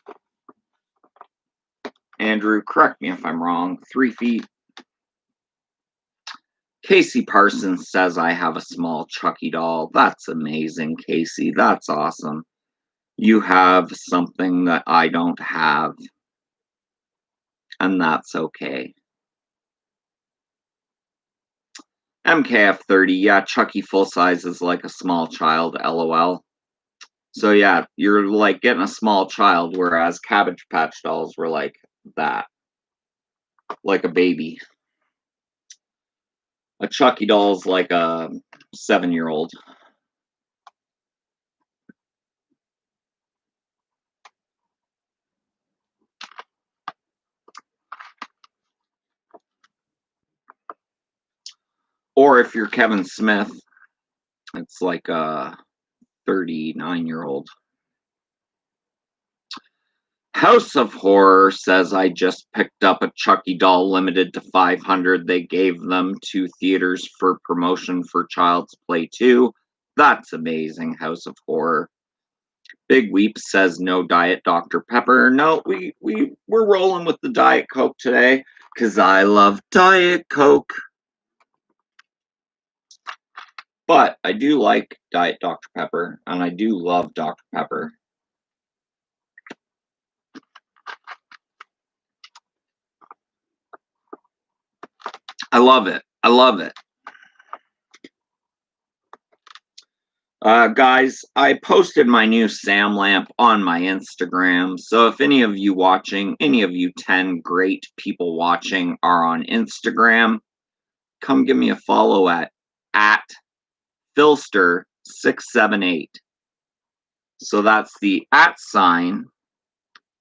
Andrew, correct me if I'm wrong. 3 feet. Casey Parsons says I have a small Chucky doll. That's amazing, Casey. That's awesome. You have something that I don't have. And that's okay. MKF30, yeah, Chucky full size is like a small child, LOL. So yeah, you're like getting a small child, whereas Cabbage Patch dolls were like that. Like a baby. A Chucky doll's like a 7-year-old. Or if you're Kevin Smith, it's like a 39-year-old. House of Horror says, I just picked up a Chucky doll limited to 500. They gave them to theaters for promotion for Child's Play 2. That's amazing, House of Horror. Big Weep says no Diet Dr. Pepper. No, we're rolling with the Diet Coke today because I love Diet Coke. But I do like Diet Dr. Pepper, and I do love Dr. Pepper. I love it. I love it. Guys, I posted my new Sam lamp on my Instagram. So if any of you watching, any of you 10 great people watching are on Instagram, come give me a follow at Philster678. So that's the @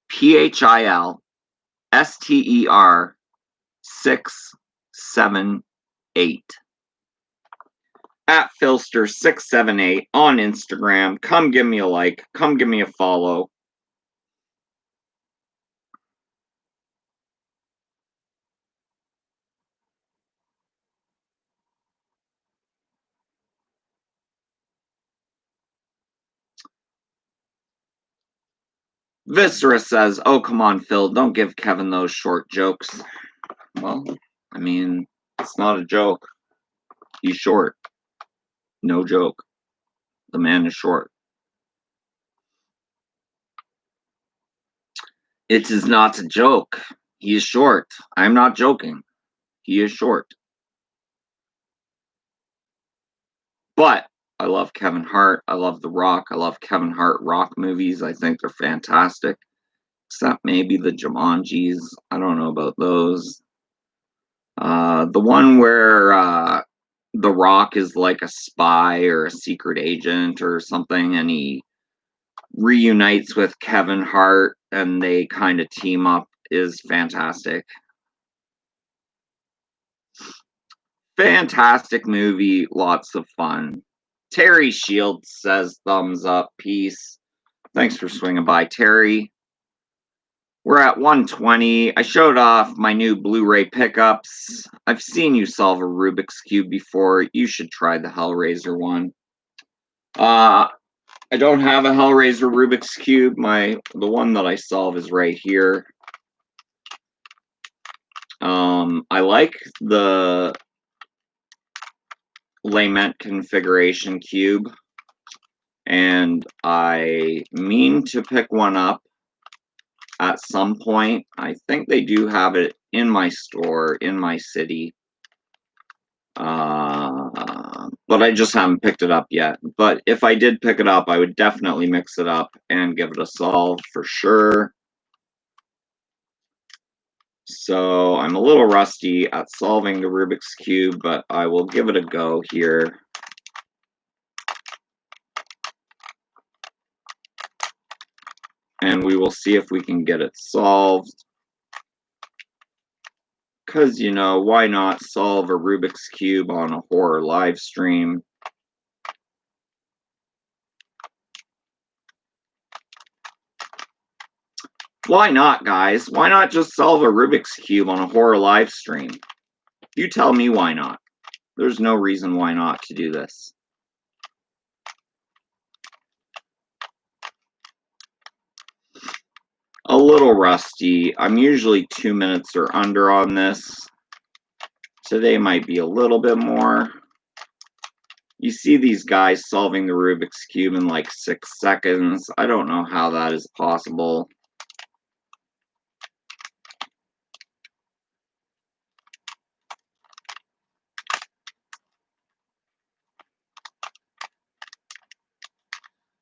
PHILSTER 678. At Philster678 on Instagram. Come give me a like. Come give me a follow. Viscera says, oh, come on, Phil. Don't give Kevin those short jokes. Well, I mean, it's not a joke. He's short. No joke. The man is short. It is not a joke. He is short. I'm not joking. He is short. But I love Kevin Hart. I love The Rock. I love Kevin Hart rock movies. I think they're fantastic. Except maybe the Jumanjis. I don't know about those. The one where The Rock is like a spy or a secret agent or something, and he reunites with Kevin Hart and they kind of team up is fantastic. Fantastic movie, lots of fun. Terry Shields says thumbs up, peace. Thanks for swinging by, Terry. We're at 120. I showed off my new Blu-ray pickups. I've seen you solve a Rubik's Cube before. You should try the Hellraiser one. I don't have a Hellraiser Rubik's Cube. The one that I solve is right here. I like the Lament configuration cube, and I mean to pick one up at some point. I think they do have it in my store in my city, but I just haven't picked it up yet. But if I did pick it up, I would definitely mix it up and give it a solve for sure. So I'm a little rusty at solving the Rubik's Cube, but I will give it a go here. And we will see if we can get it solved. Because, you know, why not solve a Rubik's Cube on a horror live stream? Why not, guys? Why not just solve a Rubik's Cube on a horror live stream? You tell me why not. There's no reason why not to do this. A little rusty. I'm usually 2 minutes or under on this. Today might be a little bit more. You see these guys solving the Rubik's Cube in like 6 seconds. I don't know how that is possible.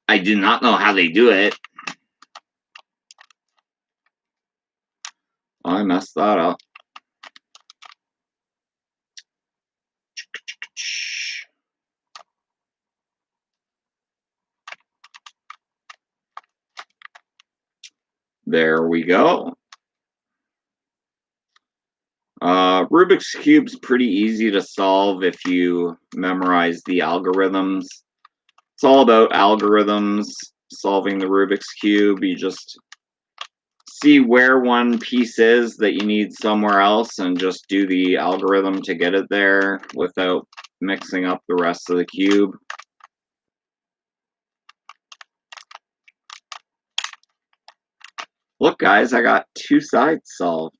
I do not know how they do it. I messed that up. There we go. Rubik's Cube's pretty easy to solve if you memorize the algorithms. It's all about algorithms, solving the Rubik's Cube. You just see where one piece is that you need somewhere else and just do the algorithm to get it there without mixing up the rest of the cube. Look, guys, I got 2 sides solved.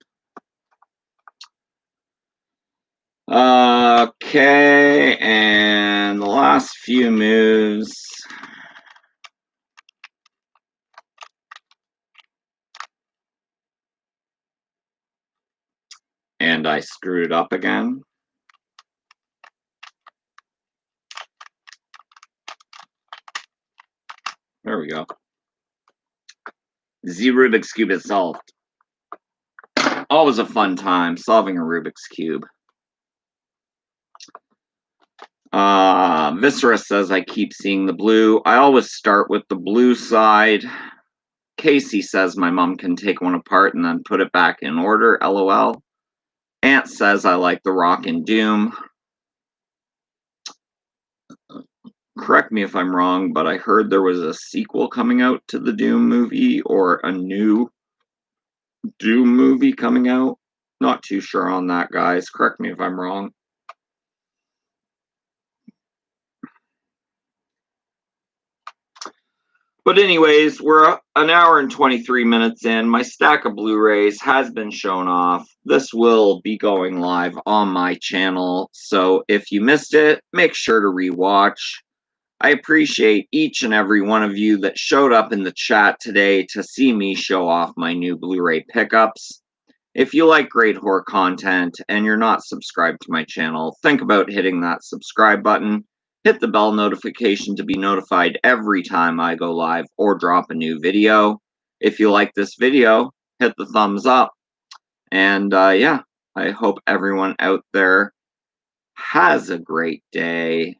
Okay, and the last few moves. And I screwed up again. There we go. The Rubik's Cube is solved. Always a fun time solving a Rubik's Cube. Viscera says I keep seeing the blue. I always start with the blue side. Casey says my mom can take one apart and then put it back in order. LOL. Ant says I like the Rock and Doom. Correct me if I'm wrong, but I heard there was a sequel coming out to the Doom movie, or a new Doom movie coming out. Not too sure on that, guys. Correct me if I'm wrong. But anyways, we're an hour and 23 minutes in. My stack of Blu-rays has been shown off. This will be going live on my channel, so if you missed it, make sure to rewatch. I appreciate each and every one of you that showed up in the chat today to see me show off my new Blu-ray pickups. If you like great horror content and you're not subscribed to my channel, think about hitting that subscribe button. Hit the bell notification to be notified every time I go live or drop a new video. If you like this video, hit the thumbs up. And yeah, I hope everyone out there has a great day.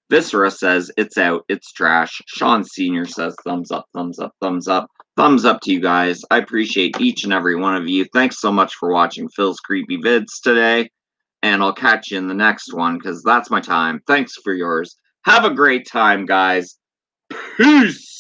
Viscera says, it's out, it's trash. Sean Sr. says, thumbs up, thumbs up, thumbs up. Thumbs up to you guys. I appreciate each and every one of you. Thanks so much for watching Phil's Creepy Vids today. And I'll catch you in the next one, because that's my time. Thanks for yours. Have a great time, guys. Peace!